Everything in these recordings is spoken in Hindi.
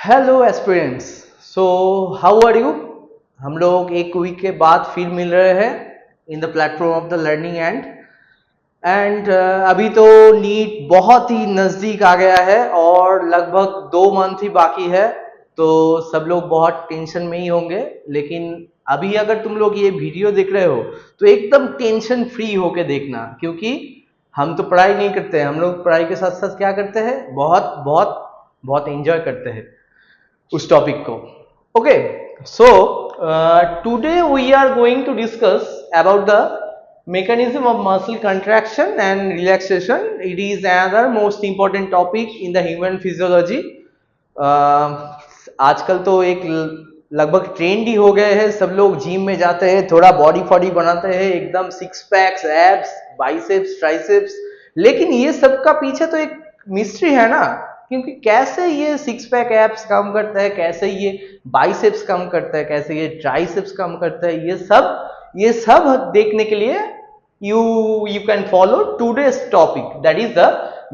Hello aspirants. So how are you. हम लोग एक वीक के बाद फिर मिल रहे हैं in the platform of the learning and अभी तो नीट बहुत ही नज़दीक आ गया है और लगभग 2 मंथ ही बाकी है। तो सब लोग बहुत टेंशन में ही होंगे, लेकिन अभी अगर तुम लोग ये वीडियो देख रहे हो तो एकदम टेंशन फ्री होके देखना, क्योंकि हम तो पढ़ाई नहीं करते हैं। हम लोग पढ़ाई के साथ साथ क्या करते हैं, बहुत बहुत बहुत एंजॉय करते हैं उस टॉपिक को। Okay, so today we are going to discuss about the mechanism of muscle contraction and relaxation. It is another most important topic in the human physiology. आजकल तो एक लगभग ट्रेंड ही हो गए हैं, सब लोग जिम में जाते हैं, थोड़ा बॉडी फॉडी बनाते हैं, एकदम six packs, abs, biceps, triceps. लेकिन ये सब का पीछे तो एक मिस्ट्री है ना, क्योंकि कैसे ये सिक्स पैक एब्स काम करता है, कैसे ये बाइसेप्स काम करता है, कैसे ये ट्राइसेप्स काम करता है, ये सब देखने के लिए you can follow today's topic, that is the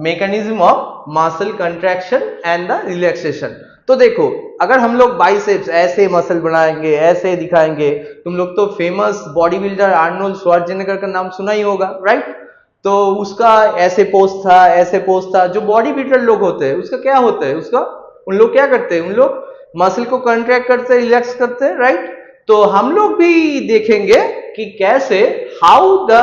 mechanism of muscle contraction and the relaxation. तो देखो, अगर हम लोग बाइसेप्स ऐसे मसल बनाएंगे, ऐसे दिखाएंगे, तुम लोग तो famous body builder Arnold Schwarzenegger का नाम सुना ही होगा, राइट। तो उसका ऐसे पोस्ट था। जो बॉडी बिल्डर लोग होते हैं उसका क्या होता है, उन लोग क्या करते हैं, उन लोग मसल को कंट्रैक्ट करते हैं, रिलैक्स करते हैं, राइट। तो हम लोग भी देखेंगे कि कैसे how the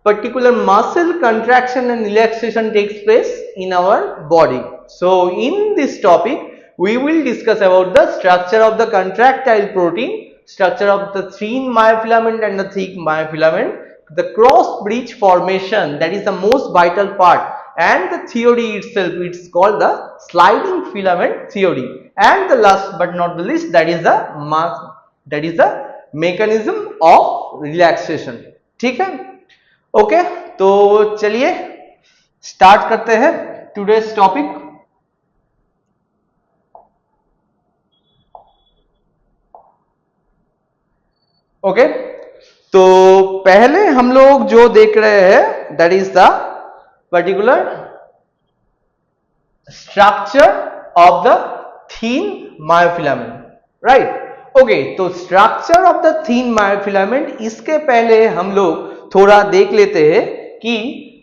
particular muscle contraction and relaxation takes place in our body. So in this topic we will discuss about the structure of the contractile protein, structure of the thin myofilament and the thick myofilament, the cross bridge formation, that is the most vital part, and the theory itself, it's called the sliding filament theory, and the last but not the least, that is the mechanism of relaxation. ठीक है, ओके। तो चलिए स्टार्ट करते हैं टुडेस टॉपिक। ओके, तो पहले हम लोग जो देख रहे हैं that is the particular structure of the thin myofilament, right. Okay, तो structure of the thin myofilament, इसके पहले हम लोग थोड़ा देख लेते हैं कि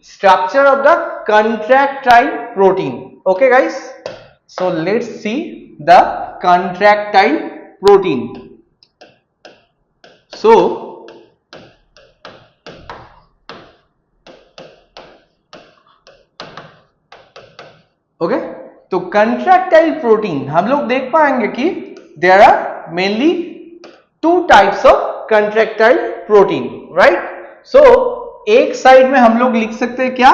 structure of the contractile protein. Okay guys, so let's see the contractile protein. So okay, तो कंट्रैक्टाइल प्रोटीन हम लोग देख पाएंगे कि there are mainly 2 types of contractile protein, right. So एक साइड में हम लोग लिख सकते हैं क्या,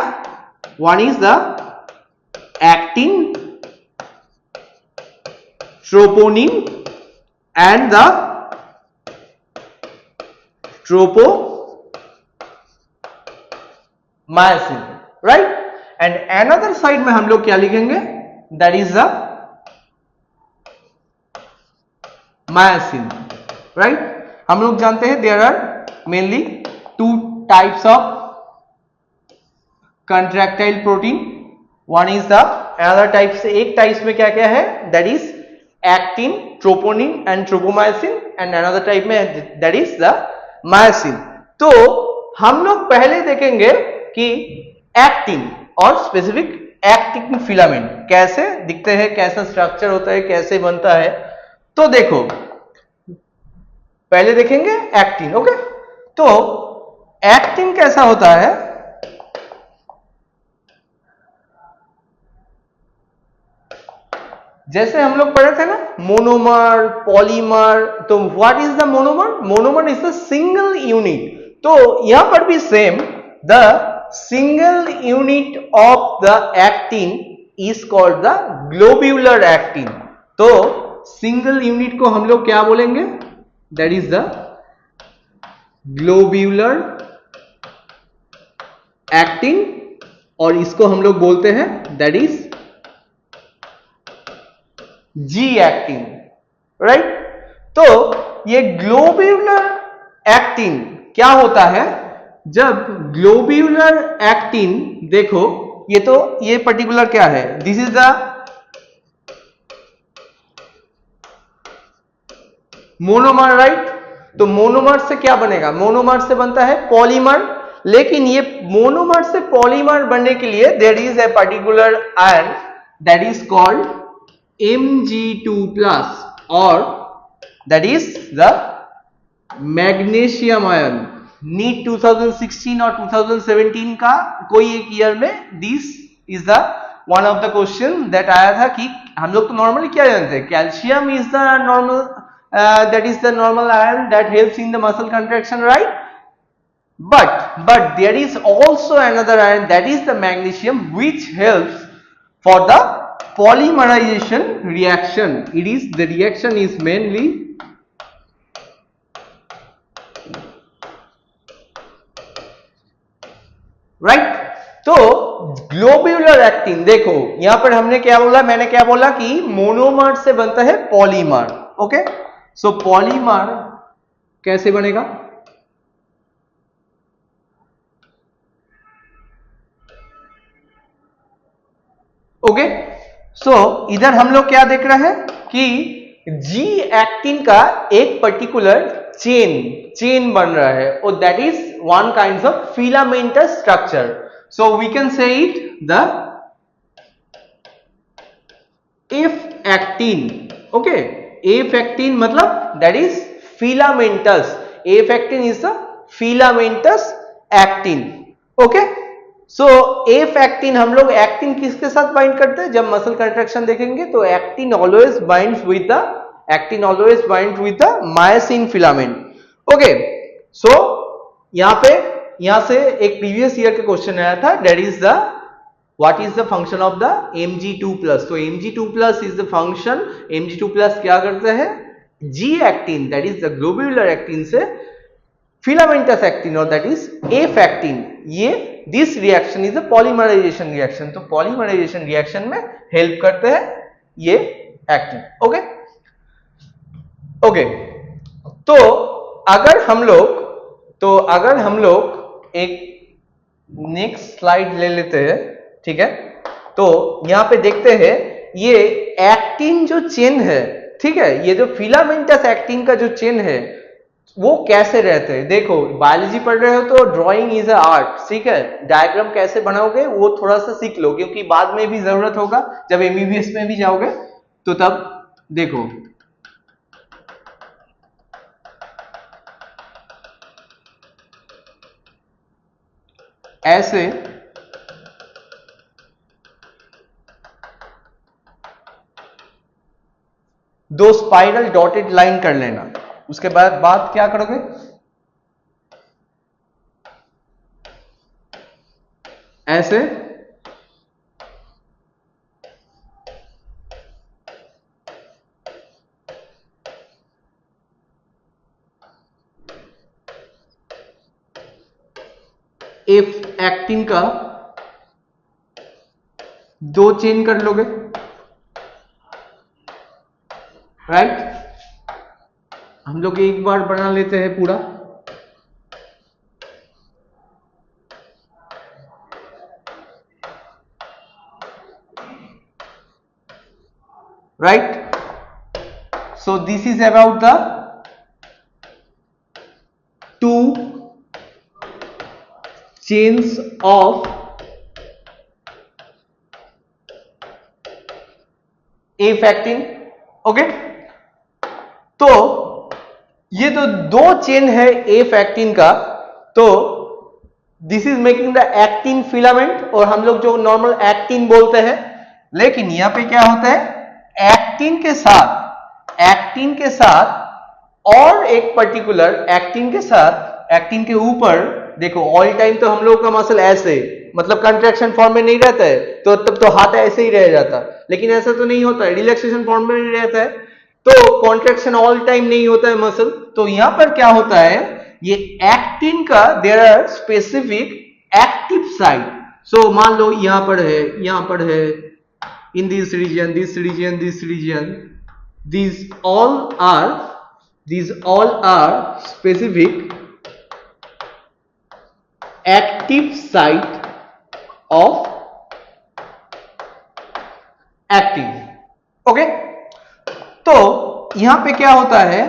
one is the actin, troponin and the tropomyosin, right. And another side में हम लोग क्या लिखेंगे, that is the myosin, right. हम लोग जानते हैं there are mainly 2 types of contractile protein. One is the another types, एक टाइप्स में क्या क्या है, that is actin, troponin and tropomyosin, and another type में that is the myosin. तो हम लोग पहले देखेंगे कि एक्टिन और स्पेसिफिक एक्टिन फिलामेंट कैसे दिखते हैं, कैसा स्ट्रक्चर होता है, कैसे बनता है। तो देखो पहले देखेंगे एक्टिन। ओके, तो एक्टिन कैसा होता है, जैसे हम लोग पढ़े थे ना, मोनोमर, पॉलीमर। तो what is the monomer, monomer is the single unit. तो यहां पर भी same, the single unit of the actin is called the globular actin. तो सिंगल यूनिट को हम लोग क्या बोलेंगे, that is the globular actin, और इसको हम लोग बोलते हैं that is G actin, right. तो ये ग्लोब्यूलर एक्टिन क्या होता है, जब ग्लोब्यूलर एक्टिन, देखो ये पर्टिकुलर क्या है, this is the monomer, right. तो मोनोमर से क्या बनेगा? मोनोमर से बनता है पॉलीमर। लेकिन ये मोनोमर से पॉलीमर बनने के लिए there is a particular ion that is called Mg2+ और that is the magnesium ion. NEET 2016 और 2017 का कोई एक ईयर में this is the one of the question that आया था कि हम लोग तो नॉर्मली क्या जानते हैं, calcium is the normal that is the normal iron that helps in the muscle contraction, right? But there is also another iron that is the magnesium which helps for the polymerization reaction. It is the reaction is mainly right. तो ग्लोब्यूलर एक्टिन, देखो यहां पर हमने क्या बोला, मैंने क्या बोला कि मोनोमर से बनता है पॉलीमर। ओके, सो पॉलीमर कैसे बनेगा? ओके, सो इधर हम लोग क्या देख रहे हैं कि जी एक्टिन का एक पर्टिकुलर चेन बन रहा है और that is one kind of filamentous structure. So we can say it the F actin. Okay, F actin मतलब that is filamentous. F actin is the filamentous actin. Okay, so F actin, हम लोग एक्टिन किसके साथ बाइंड करते हैं? जब मसल कंट्रैक्शन देखेंगे तो actin always binds with the myosin filament. Okay, so यहां से एक प्रीवियस ईयर के क्वेश्चन आया था, that is the what is the function of the Mg2+। तो Mg2+ is the function. Mg2+ क्या करता है? G actin that is the globular actin से फिलामेंटस एक्टिन और दैट इज एफ एक्टिन, ये this reaction is a polymerization reaction. तो पॉलीमराइजेशन रिएक्शन में हेल्प करते हैं ये एक्टिन। ओके ओके, तो अगर हम लोग एक नेक्स्ट स्लाइड ले लेते हैं, ठीक है, तो यहां पे देखते हैं ये एक्टिन जो चेन है, ठीक है, ये जो फिलामेंटस एक्टिन का जो चेन है वो कैसे रहते हैं। देखो बायोलॉजी पढ़ रहे हो तो ड्राइंग इज अ आर्ट, ठीक है, डायग्राम कैसे बनाओगे वो थोड़ा सा सीख लो क्योंकि बाद में भी जरूरत होगा जब एमबीबीएस में भी जाओगे तो तब देखो ऐसे दो स्पाइरल डॉटेड लाइन कर लेना। उसके बाद क्या करोगे? ऐसे एफ एक्टिन का दो चेन कर लोगे, राइट। हम लोग एक बार बना लेते हैं पूरा। Right, so this is about the two chains of F actin. Okay, तो ये तो दो चेन है एफ एक्टिन का, तो this is making the actin filament और हम लोग जो नॉर्मल एक्टिन बोलते हैं। लेकिन यहां पे क्या होता है, एक्टिन के साथ और एक पर्टिकुलर एक्टिन के ऊपर देखो, ऑल टाइम तो हम लोग का मसल ऐसे मतलब कंट्रैक्शन फॉर्म में नहीं रहता है, तो तब तो हाथ ऐसे ही रह जाता, लेकिन ऐसा तो नहीं होता है, रिलैक्सेशन फॉर्म में नहीं रहता है, तो कॉन्ट्रैक्शन ऑल टाइम नहीं होता है मसल। तो यहां पर क्या होता है, ये एक्टिन का there are specific active site. So मान लो यहां पर है in this region, these all are specific active site of actin। Okay, तो यहां पे क्या होता है,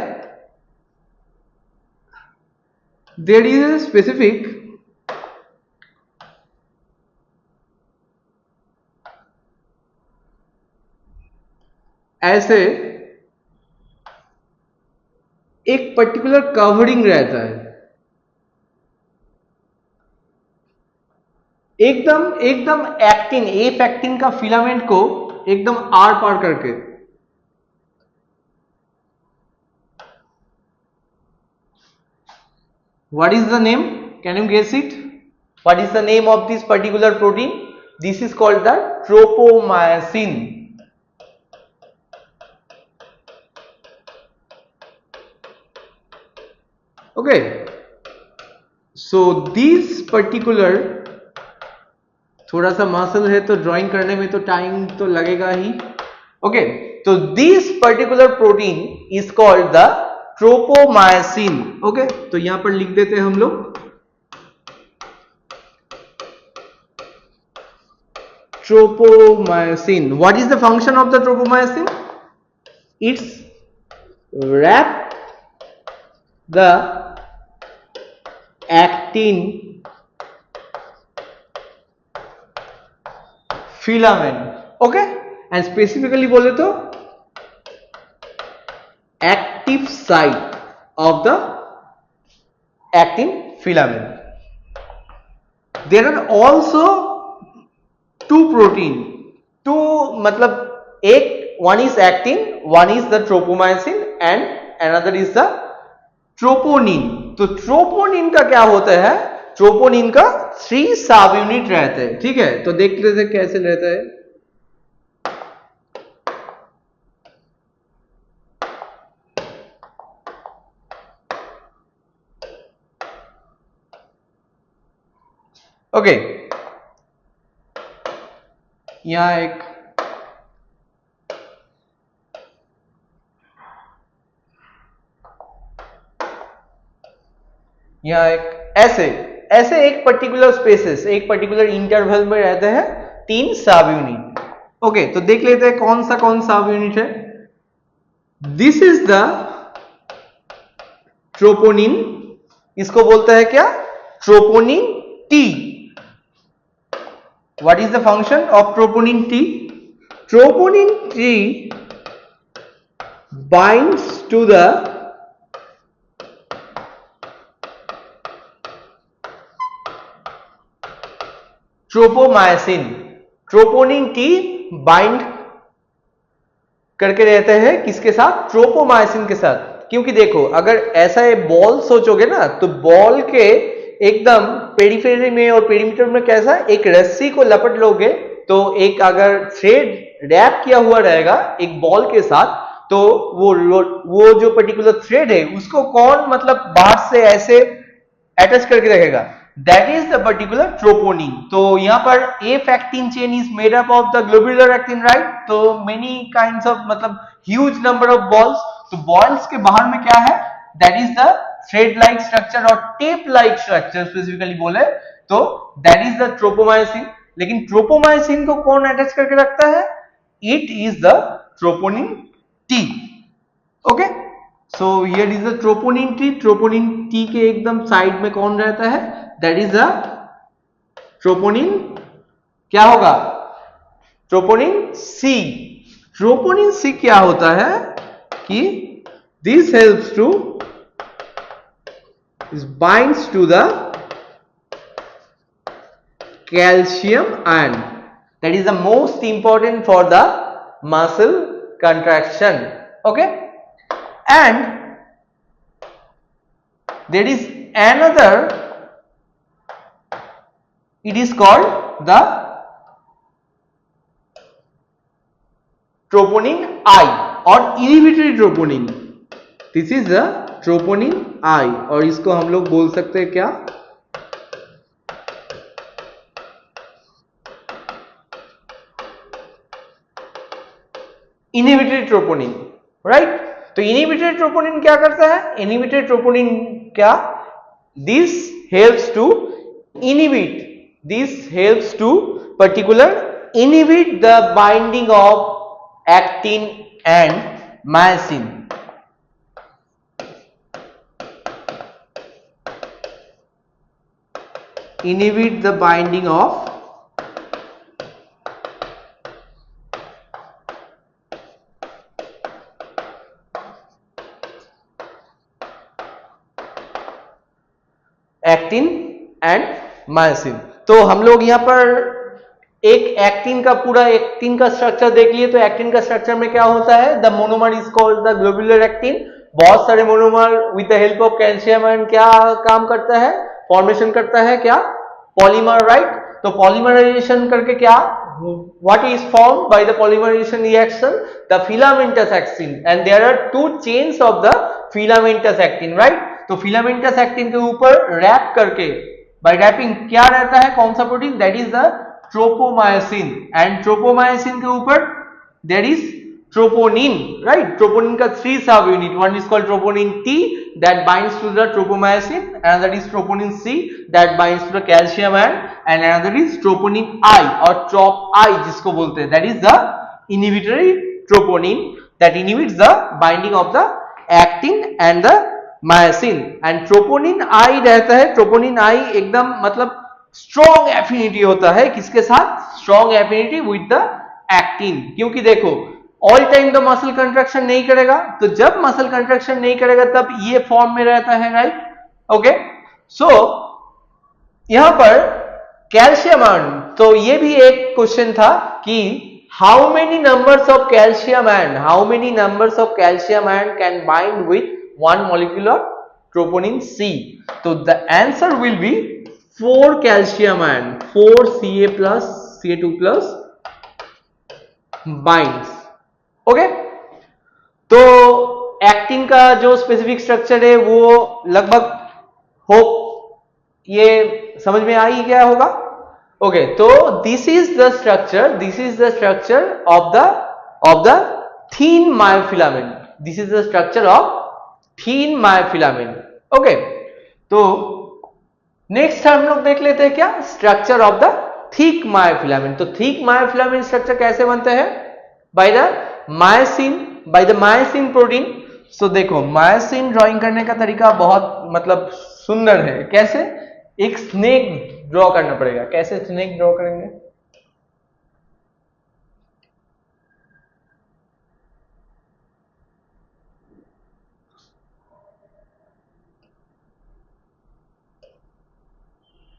there is a specific ऐसे एक पर्टिकुलर कवरिंग रहता है, एकदम एकदम एक्टिन, एफ एक्टिन का फिलामेंट को एकदम आर पार करके। What is the name? Can you guess it? What is the name of this particular protein? This is called the tropomyosin. Okay. So this particular, थोड़ा सा मसल है तो ड्राइंग करने में तो टाइम तो लगेगा ही। ओके, तो this particular protein is called the tropomyosin. Okay, तो यहां पर लिख देते हैं हम लोग tropomyosin. What is the function of the tropomyosin? It's wrap the actin filament। Okay, and specifically बोले तो active site of the actin filament। There are also two protein, two मतलब एक, one is actin, one is the tropomyosin and another is the troponin। तो troponin का क्या होता है? troponin का 3 सब यूनिट रहते हैं। ठीक है, तो देख लेते हैं कैसे रहता है। ओके, यहां एक ऐसे एक पर्टिकुलर स्पेसेस, एक पर्टिकुलर इंटरवल में रहते हैं 3 सब यूनिट। ओके, तो देख लेते हैं कौन सा सब यूनिट है। दिस इज द ट्रोपोनिन, इसको बोलते हैं क्या? Troponin T. What is the function of troponin T? Troponin T binds to the tropomyosin. Troponin T bind करके रहते हैं किसके साथ? ट्रोपोमायसिन के साथ। क्योंकि देखो, अगर ऐसा ये बॉल सोचोगे ना, तो बॉल के एकदम पेरिफेरी में और पेरीमीटर में कैसा एक रस्सी को लपट लोगे, तो एक अगर थ्रेड रैप किया हुआ रहेगा एक बॉल के साथ, तो वो जो पर्टिकुलर थ्रेड है उसको कौन मतलब बाहर से ऐसे अटैच करके रखेगा? That is the particular troponin. तो यहां पर F actin chain is made up of the globular actin, right? तो मेनी काइंड्स ऑफ मतलब ह्यूज नंबर ऑफ बॉल्स। तो बॉल्स के बाहर में क्या है? That is the thread like structure और टेप लाइक स्ट्रक्चर स्पेसिफिकली बोले तो दैट इज द ट्रोपोमायसिन। लेकिन ट्रोपोमायसिन को कौन अटैच करके रखता है? It is the troponin T. Okay, so here is the troponin T. Troponin T के एकदम साइड में कौन रहता है? दैट इज द ट्रोपोनिन, क्या होगा? Troponin C. ट्रोपोनिन सी क्या होता है कि this helps to binds to the calcium ion, that is the most important for the muscle contraction। okay, and there is another, it is called the troponin I or inhibitory troponin। This is the troponin I, और इसको हम लोग बोल सकते हैं क्या? Inhibitory troponin, right? तो इनहिबिटरी ट्रोपोनिन क्या करता है? इनहिबिटरी ट्रोपोनिन क्या? This helps to inhibit, this helps to particular inhibit the binding of actin and myosin. inhibit the binding of actin and myosin. तो हम लोग यहाँ पर एक एक्टिन का पूरा एक्टिन का स्ट्रक्चर देख लिए। तो एक्टिन का स्ट्रक्चर में क्या होता है, the monomer is called the globular actin. बहुत सारे monomer with the help of calcium ion क्या काम करता है, फॉर्मेशन करता है, क्या, पॉलीमर, राइट। तो पॉलीमराइजेशन करके क्या, what is formed by the polymerization reaction, the filamentous actin, and there are two chains of the filamentous actin, right। तो filamentous actin के ऊपर रैप करके, by wrapping क्या रहता है, कौन सा protein, that is the tropomyosin, and tropomyosin के ऊपर there is troponin, right। troponin का 3 sub unit, one is called troponin T that binds to the tropomyosin, another is troponin C that binds to the calcium ion, and another is troponin I or trop I जिसको बोलते हैं, that is the inhibitory troponin that inhibits the binding of the actin and the myosin। and troponin I रहता है, troponin I एकदम मतलब स्ट्रॉन्ग एफिनिटी होता है, किसके साथ, strong affinity with the actin. क्योंकि देखो ऑल टाइम तो मसल कंट्रैक्शन नहीं करेगा, तो जब मसल कंट्रैक्शन नहीं करेगा तब ये फॉर्म में रहता है, राइट। ओके, सो यहां पर कैल्शियम आयन, तो ये भी एक क्वेश्चन था कि how many numbers of calcium ion, how many numbers of calcium ion can bind with one molecule of troponin C। तो the answer will be 4 calcium ion, 4 Ca plus Ca2 plus binds। Okay, तो एक्टिन का जो स्पेसिफिक स्ट्रक्चर है वो लगभग होप ये समझ में आ ही गया होगा। ओके, तो this is the structure of the thin myofilament, this is the structure of thin myofilament. Okay, तो नेक्स्ट हम लोग देख लेते हैं क्या, structure of the thick myofilament. तो थिक मायोफिलामेंट स्ट्रक्चर कैसे बनते हैं, बाय द मायोसिन प्रोटीन। सो देखो मायोसिन ड्राइंग करने का तरीका बहुत मतलब सुंदर है। कैसे, एक स्नेक ड्रॉ करना पड़ेगा। कैसे स्नेक ड्रॉ करेंगे,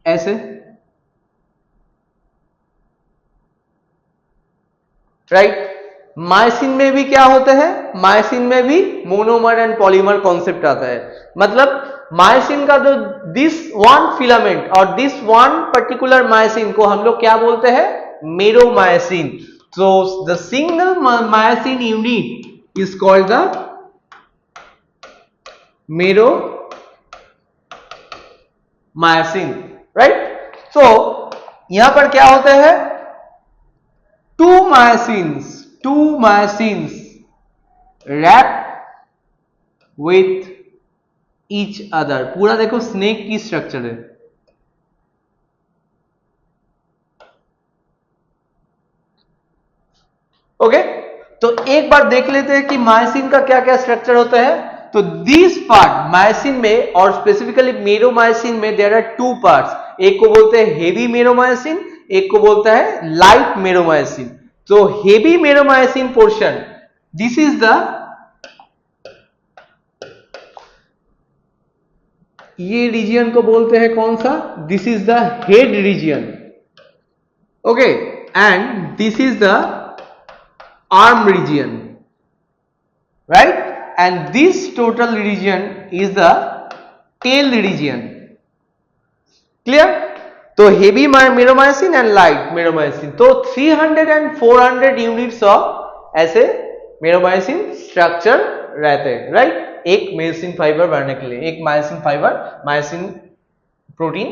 ऐसे, राइट। मायोसिन में भी क्या होता है, मायोसिन में भी मोनोमर एंड पॉलीमर कॉन्सेप्ट आता है। मतलब मायोसिन का जो दिस वन फिलामेंट और दिस वन पर्टिकुलर मायोसिन को हम लोग क्या बोलते हैं, मेरोमायोसिन। तो the single myosin unit is called the meromyosin, right. So यहां पर क्या होता है, two myosins wrap with each other। पूरा देखो स्नेक की स्ट्रक्चर है। ओके, तो एक बार देख लेते हैं कि मायोसिन का क्या क्या स्ट्रक्चर होता है। तो दिस पार्ट मायोसिन में और स्पेसिफिकली मेरोमायोसिन में देयर आर टू पार्ट्स, एक को बोलते हैं हेवी मेरोमायोसिन, एक को बोलता है लाइट मेरोमायोसिन। तो heavy meromyosin portion, this is the, ये रीजन को बोलते हैं कौन सा, this is the head region. Okay, and this is the arm region, right, and this total region is the tail region। clear। तो heavy meromycin and light meromycin, तो 300 and 400 यूनिट्स ऑफ ऐसे meromycin स्ट्रक्चर रहते हैं, राइट। एक मायोसिन फाइबर बनने के लिए, एक myosin fibre myosin protein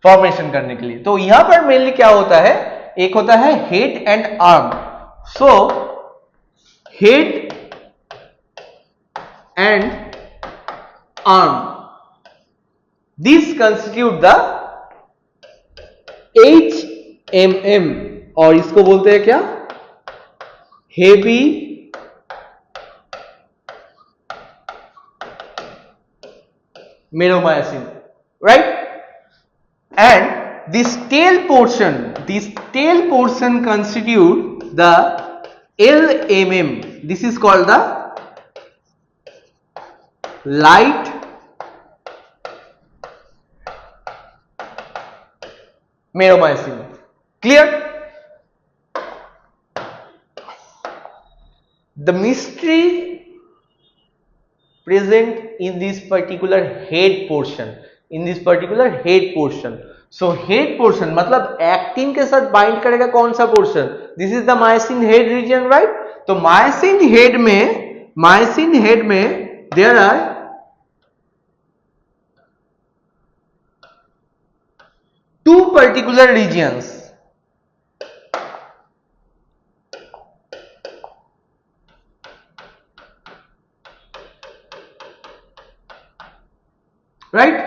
formation करने के लिए। तो यहां पर मेनली क्या होता है, एक होता है head and arm. So head and arm, these constitute the HMM, और इसको बोलते हैं क्या, heavy meromycin, right। and this tail portion constitute the LMM. This is called the light meromycin. Clear? The mystery present in this particular head portion. So head portion मतलब एक्टिन के साथ बाइंड करेगा कौन सा portion? This is the myosin head region, right? तो मायोसिन हेड में there are two particular regions. Right?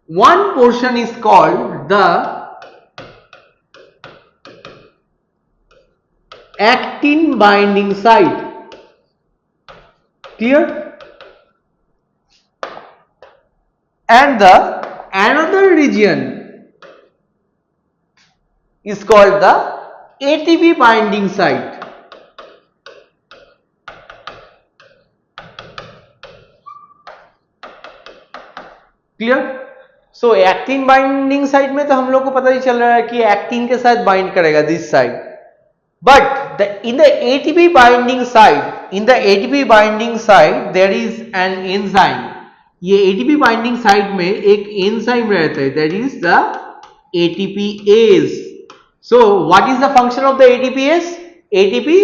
One portion is called the actin binding site. Clear? And the another region is called the ATP binding site. Clear? So actin binding side में तो हम लोग को पता ही चल रहा है कि एक्टिन के साथ बाइंड करेगा this side, but in the ATP binding side there is an enzyme. ये एटीपी बाइंडिंग साइड में एक एंजाइम रहता है, that is the ATPase. So what is the function of the ATPase? ATP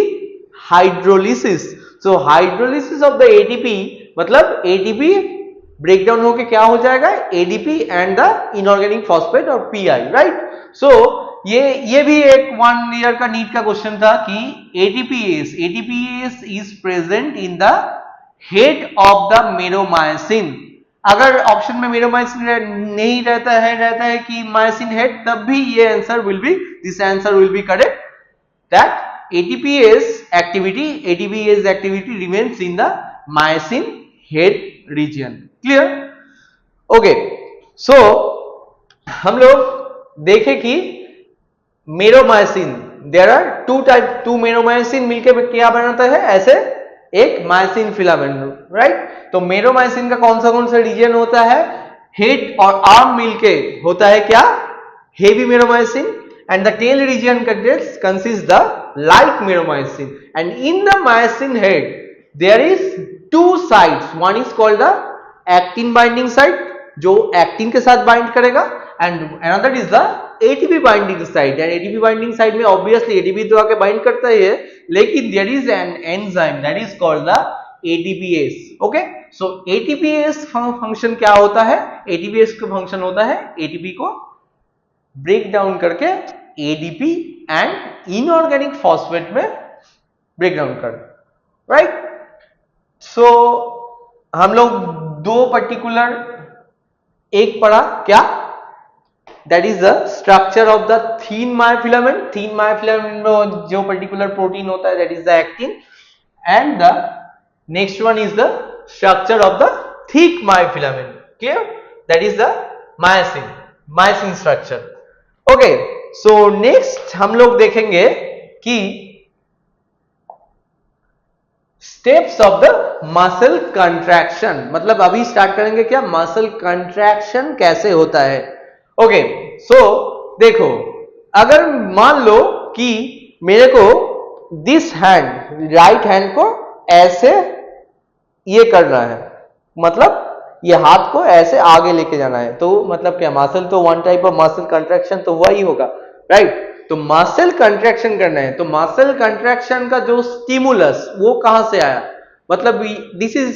hydrolysis. So hydrolysis of the ATP मतलब एटीपी ब्रेकडाउन होके क्या हो जाएगा? ADP and the inorganic phosphate और पीआई, राइट? सो ये भी एक 1 ईयर का नीट का क्वेश्चन था कि ATPase is present in the head of the meromyosin. अगर ऑप्शन में मेरोमायसिन नहीं रहता है कि मायसिन हेड, तब भी ये answer will be correct, that ATPase activity remains in the myosin head region. Clear? Okay. So हम लोग देखें कि मेरोमायसिन, देयर आर टू मेरोमायसिन मिलकर क्या बनाता है? ऐसे एक मायसिन फिलामेंट, राइट? तो मेरोमायसिन का कौन सा रीजन होता है? हेड और आर्म मिलके होता है क्या? Heavy मेरोमायसिन. And the tail region consists the light meromycin, and in the myosin head there is two sites. One is called the actin binding site जो actin के साथ bind करेगा, and another is the ATP binding site. And ATP binding site में obviously ATP तो आके bind करता ही है, लेकिन there is an enzyme that is called the ATPase. Okay, so ATPase function क्या होता है? ATPase का function होता है ATP को ब्रेक डाउन करके एडीपी एंड इनऑर्गेनिक फॉस्फेट में ब्रेक डाउन कर, राइट? सो हम लोग दो पर्टिकुलर एक पढ़ा क्या? That is the structure of the thin myofilament. Thin myofilament में जो पर्टिकुलर प्रोटीन होता है that is the actin, and the next one is the structure of the thick myofilament. Clear? That is the myosin structure. Okay, so next हम लोग देखेंगे कि steps of the muscle contraction. मतलब अभी स्टार्ट करेंगे क्या? मसल कंट्रैक्शन कैसे होता है. ओके, सो देखो, अगर मान लो कि मेरे को दिस हैंड, राइट हैंड को ऐसे ये करना है, मतलब ये हाथ को ऐसे आगे लेके जाना है, तो मतलब क्या? मसल तो one type of muscle contraction तो वही होगा, राइट? तो मसल कंट्रैक्शन करना है, तो मसल कंट्रैक्शन का जो स्टिमुलस वो कहां से आया? मतलब this is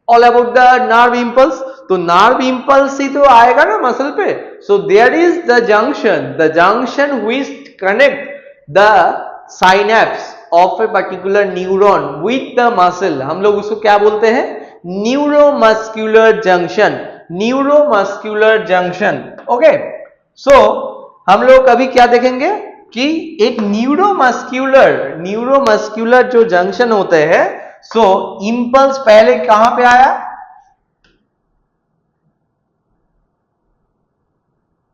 all about the nerve impulse. तो नर्व इंपल्स ही तो आएगा ना मसल पे. So there is the junction which connect the synapse of a particular neuron with the muscle. हम लोग उसको क्या बोलते हैं? Neuromuscular junction. ओके, सो हम लोग अभी क्या देखेंगे कि एक न्यूरोमस्कुलर जो जंक्शन होते हैं, सो इंपल्स पहले कहां पे आया?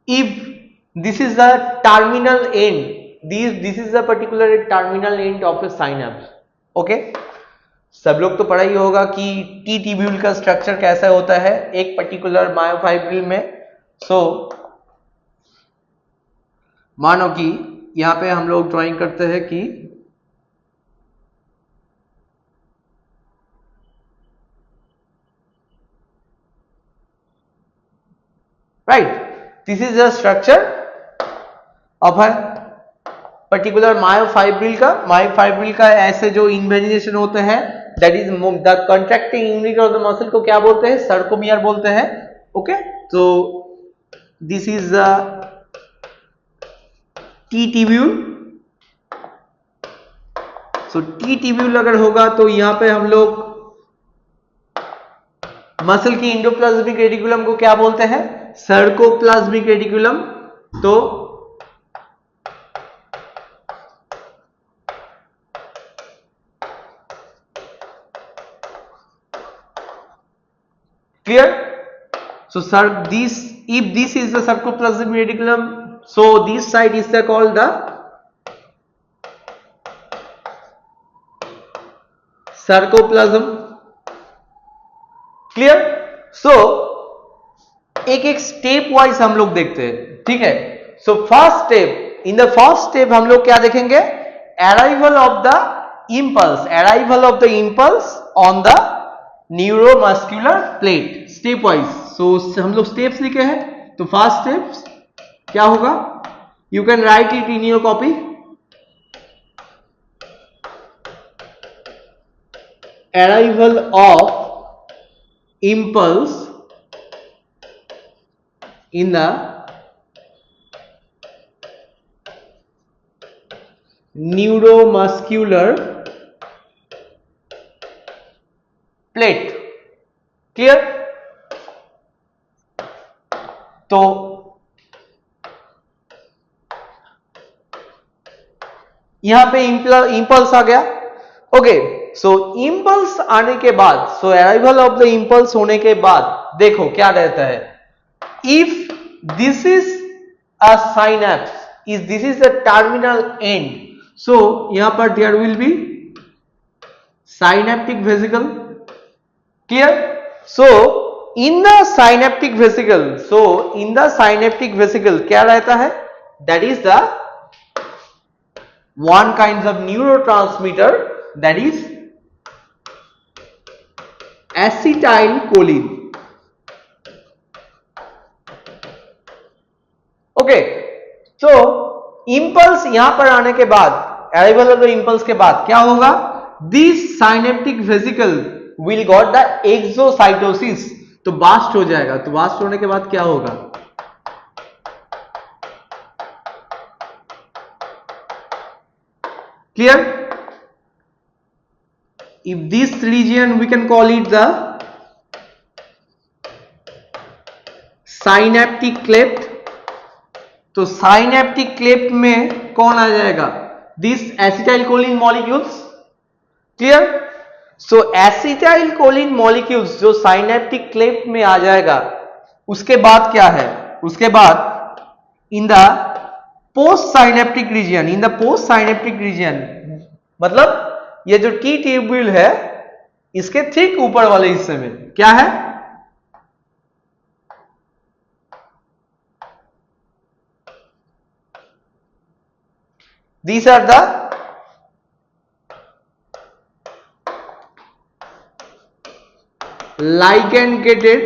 if this is the terminal end, this is the particular terminal end of a synapse. Okay, सब लोग तो पढ़ा ही होगा कि टी ट्यूब्यूल का स्ट्रक्चर कैसा होता है एक पर्टिकुलर मायोफाइब्रिल में. सो मानो कि यहां पे हम लोग ड्राइंग करते हैं कि right, this is the structure of a particular myofibril का ऐसे जो इन्वेजिनेशन होते हैं, that is the contracting unit of the muscle को क्या बोलते हैं? सर्कोमियर बोलते हैं. ओके, तो this is the T tubule. So T tubule अगर होगा तो यहां पे हम लोग मसल की इंडोप्लाज्मिक रेटिकुलम को क्या बोलते हैं? Sarcoplasmic reticulum. तो clear? So sir, if this is the sarcoplasmic reticulum, so this side is called the sarcoplasm. Clear? So एक स्टेप वाइज हम लोग देखते हैं. ठीक है, so first step, in the first step हम लोग क्या देखेंगे? Arrival of the impulse on the neuromuscular plate, stepwise. So हम लोग स्टेप्स लिखे हैं. तो फर्स्ट स्टेप क्या होगा? You can write it in your copy. Arrival of impulse in the neuromuscular plate. Clear? तो यहां पे इंपल्स आ गया. ओके, सो इंपल्स आने के बाद, so arrival of the impulse होने के बाद देखो क्या रहता है. If this is a synapse, is this is the terminal end, so यहां पर there will be synaptic vesicle. Clear? So in the synaptic vesicle, क्या रहता है? That is the one kind of neurotransmitter, that is acetylcholine. Okay, so impulse यहां पर आने के बाद, arrival of the impulse के बाद क्या होगा? This synaptic vesicle will got the exocytosis, तो बास्ट हो जाएगा. तो बास्ट होने के बाद क्या होगा? Clear? if this region we can call it the synaptic cleft, तो synaptic cleft में कौन आ जाएगा? this acetylcholine molecules. Clear? So acetylcholine molecules जो साइनेप्टिक क्लेफ्ट में आ जाएगा, उसके बाद क्या है? उसके बाद in the post synaptic region, मतलब ये जो टी ट्यूब्यूल है इसके ठीक ऊपर वाले हिस्से में क्या है? These are the ligand gated,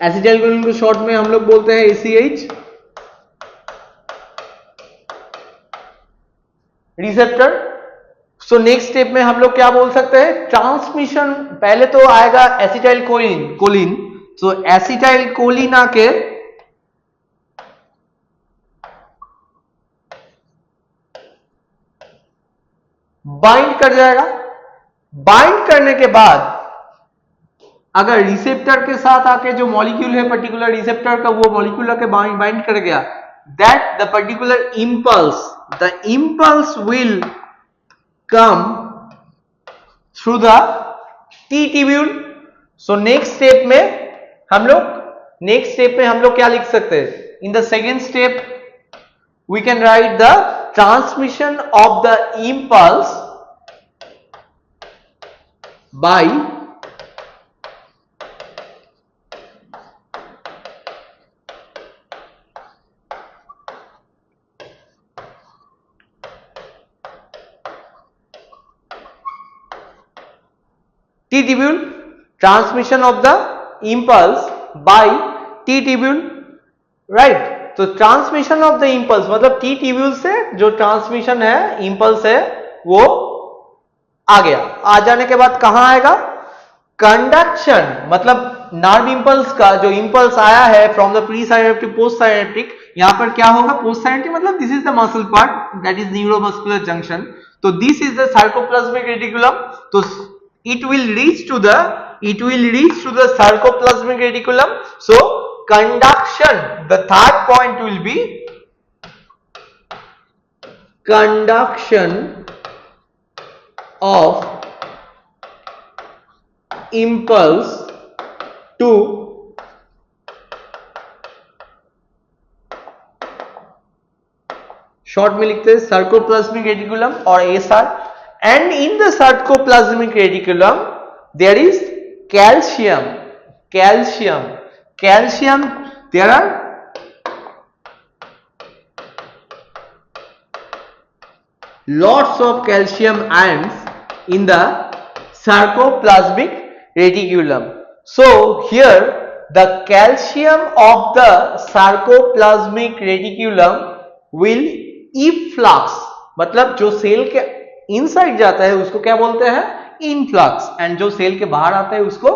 acetylcholine को शॉर्ट में हम लोग बोलते हैं ACH, receptor. So next step में हम लोग क्या बोल सकते हैं? ट्रांसमिशन. पहले तो आएगा एसिटाइलकोलिन, सो एसिटाइलकोलिन आके बाइंड कर जाएगा. बाइंड करने के बाद अगर रिसेप्टर के साथ आके जो मॉलिक्यूल है पर्टिकुलर रिसेप्टर का, वो मॉलिक्यूल आके बाइंड कर गया, that the particular impulse will come through the T tubule. So next step में हम लोग नेक्स्ट स्टेप में हम लोग क्या लिख सकते हैं? In the second step we can write the transmission of the impulse by T tubule, transmission of the impulse by T tubule, right? तो ट्रांसमिशन ऑफ द इम्पल्स मतलब T ट्यूब्यूल से जो ट्रांसमिशन है इम्पल्स है वो आ गया, आ जाने के बाद कहां आएगा? कंडक्शन मतलब नर्व इम्पल्स का जो इम्पल्स आया है from the presynaptic postsynaptic, यहां पर क्या होगा? पोस्ट साइनेप्टिक मतलब this is the muscle part that is neuromuscular junction, तो this is the sarcoplasmic reticulum, तो it will reach to the sarcoplasmic reticulum. So conduction, the third point will be conduction of impulse to short में लिखते हैं sarcoplasmic reticulum और SR, and in the sarcoplasmic reticulum there is calcium, there are lots of calcium ions in the sarcoplasmic reticulum. So here the calcium of the sarcoplasmic reticulum will efflux, मतलब जो सेल के इनसाइड जाता है उसको क्या बोलते हैं? इनफ्लक्स, एंड जो सेल के बाहर आता है उसको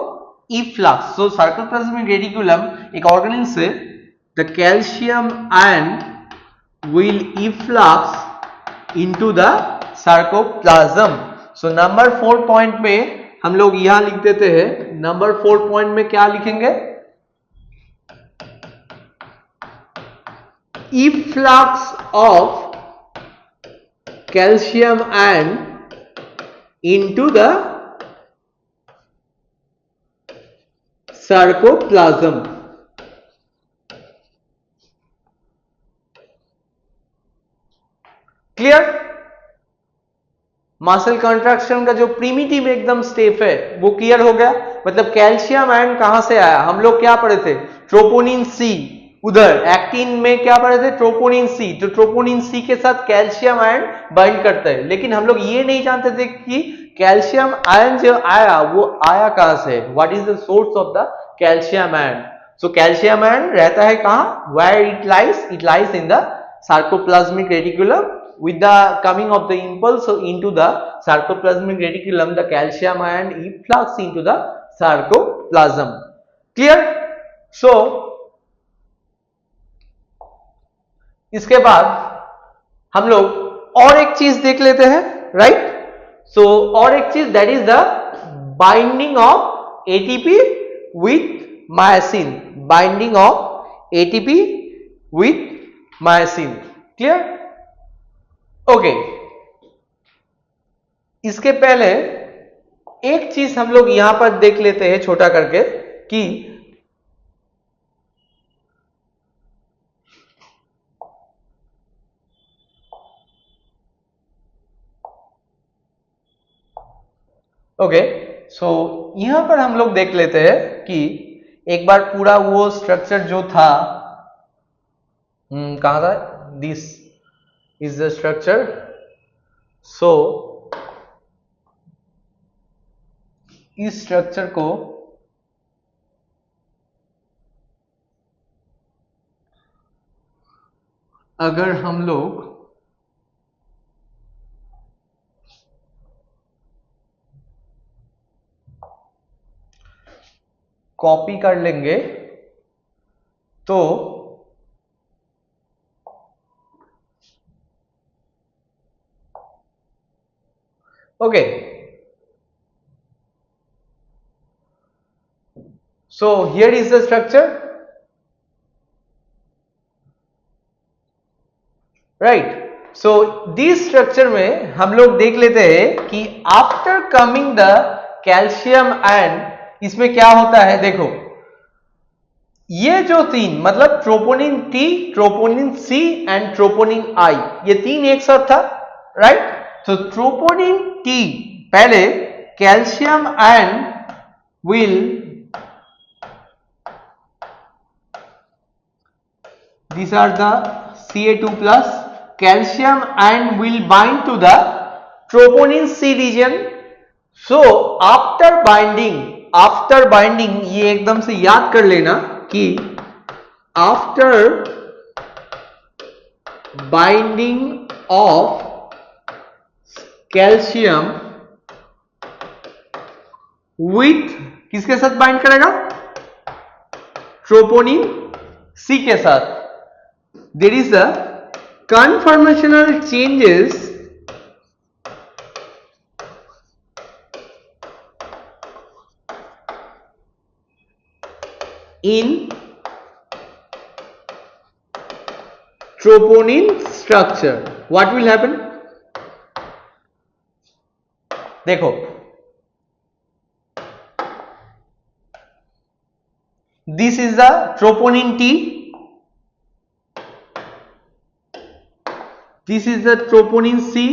इफ्लक्स. सो सार्कोप्लाज्मिक रेटिकुलम एक ऑर्गेनेल से the calcium ion will efflux into the sarcoplasm. So number 4 point पे हम लोग यहां लिख देते हैं. नंबर 4 पॉइंट में क्या लिखेंगे? Efflux of calcium ion into the sarcoplasm. Clear? Muscle contraction का जो प्रीमिटिव एकदम स्टेप है वो क्लियर हो गया. मतलब कैल्शियम आयन कहां से आया? हम लोग क्या पढ़े थे? ट्रोपोनिन सी. उधर एक्टिन में क्या पढ़े थे? ट्रोपोनिन सी. तो ट्रोपोनिन सी के साथ कैल्शियम आयन बाइंड करता है, लेकिन हम लोग ये नहीं जानते थे कि कैल्शियम आयन जो आया वो आया कहां से? What is the source of the calcium ion? So calcium ion रहता है कहां? Where it lies? It lies in the sarcoplasmic reticulum. With the coming of the impulse into the sarcoplasmic reticulum, the calcium ion efflux into the sarcoplasm. Clear? So इसके बाद हम लोग और एक चीज देख लेते हैं, राइट? सो और एक चीज that is the binding of ATP with myosin. Binding of ATP with myosin. Clear? Okay. इसके पहले एक चीज हम लोग यहां पर देख लेते हैं छोटा करके कि ओके. सो यहां पर हम लोग देख लेते हैं कि एक बार पूरा वो स्ट्रक्चर जो था कहां था? This is the structure. So इस स्ट्रक्चर को अगर हम लोग कॉपी कर लेंगे तो okay. So here is the structure, right? So this structure में हम लोग देख लेते हैं कि after coming the calcium ion इसमें क्या होता है. देखो ये जो तीन मतलब troponin T, troponin C and troponin I, ये तीन एक साथ था, राइट। तो ट्रोपोनिन टी पहले calcium ion will these are the Ca2 plus calcium ion will bind to the troponin C region. So after binding ये एकदम से याद कर लेना कि after binding of calcium with किसके साथ बाइंड करेगा, ट्रोपोनिन सी के साथ, there is a conformational changes in troponin structure. What will happen? देखो, this is the troponin T, this is the troponin C,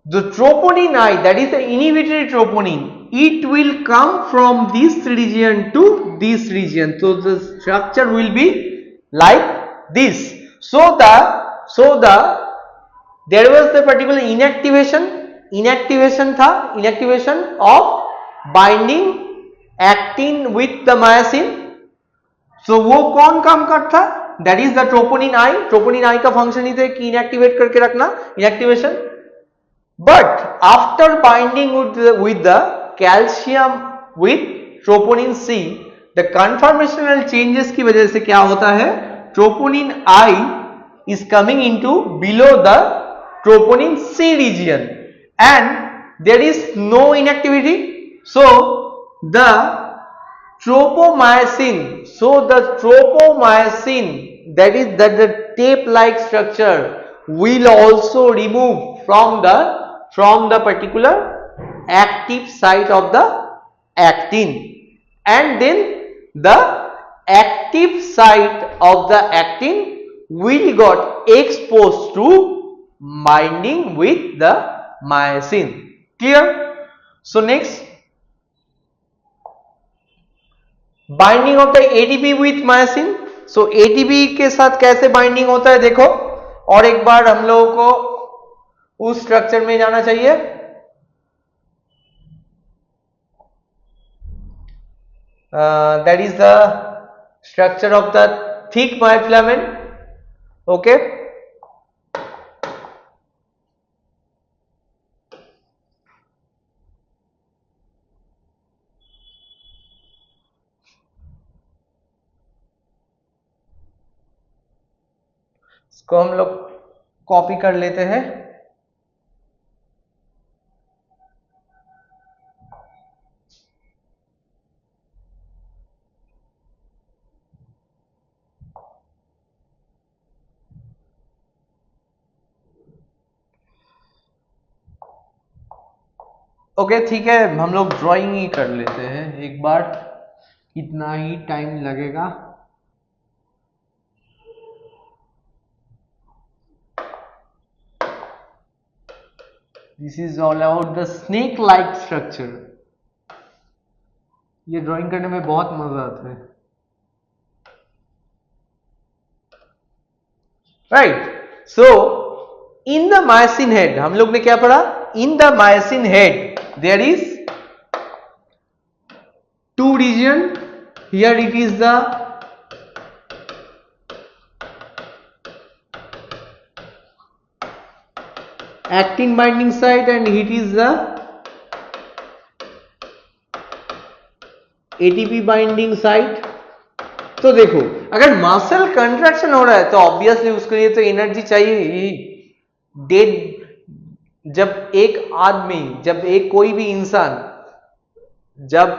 the troponin I, that is the inhibitory troponin, it will come from this region to this region, so the structure will be like this. So there was the particular inactivation of binding actin with the myosin. So वो कौन काम करता, that is the troponin I. troponin I का फंक्शन ही थे कि इनएक्टिवेट करके रखना, inactivation. But after binding with the calcium with troponin C, the conformational changes की वजह से क्या होता है, troponin I is coming into below the troponin C region and there is no inactivity. So the tropomyosin, that is the tape like structure will also remove from the particular active site of the actin, and then the active site of the actin will got exposed to binding with the myosin. Clear? So next, binding of the ATP with myosin. So ATP के साथ कैसे बाइंडिंग होता है देखो, और एक बार हम लोगों को उस स्ट्रक्चर में जाना चाहिए. That is the structure of the thick myofilament. Okay, इसको हम लोग कॉपी कर लेते हैं. ओके ठीक है, हम लोग ड्राइंग ही कर लेते हैं एक बार, इतना ही टाइम लगेगा. This is all about the snake like structure. ये ड्राइंग करने में बहुत मजा आता है, right. So in the myosin head हम लोग ने क्या पढ़ा, इन the myosin head there is two region. Here it is the actin binding site and it is the ATP binding site. तो देखो, अगर मसल कंट्रैक्शन हो रहा है तो ऑब्वियसली उसके लिए तो एनर्जी चाहिए ही. डेड जब एक कोई भी इंसान जब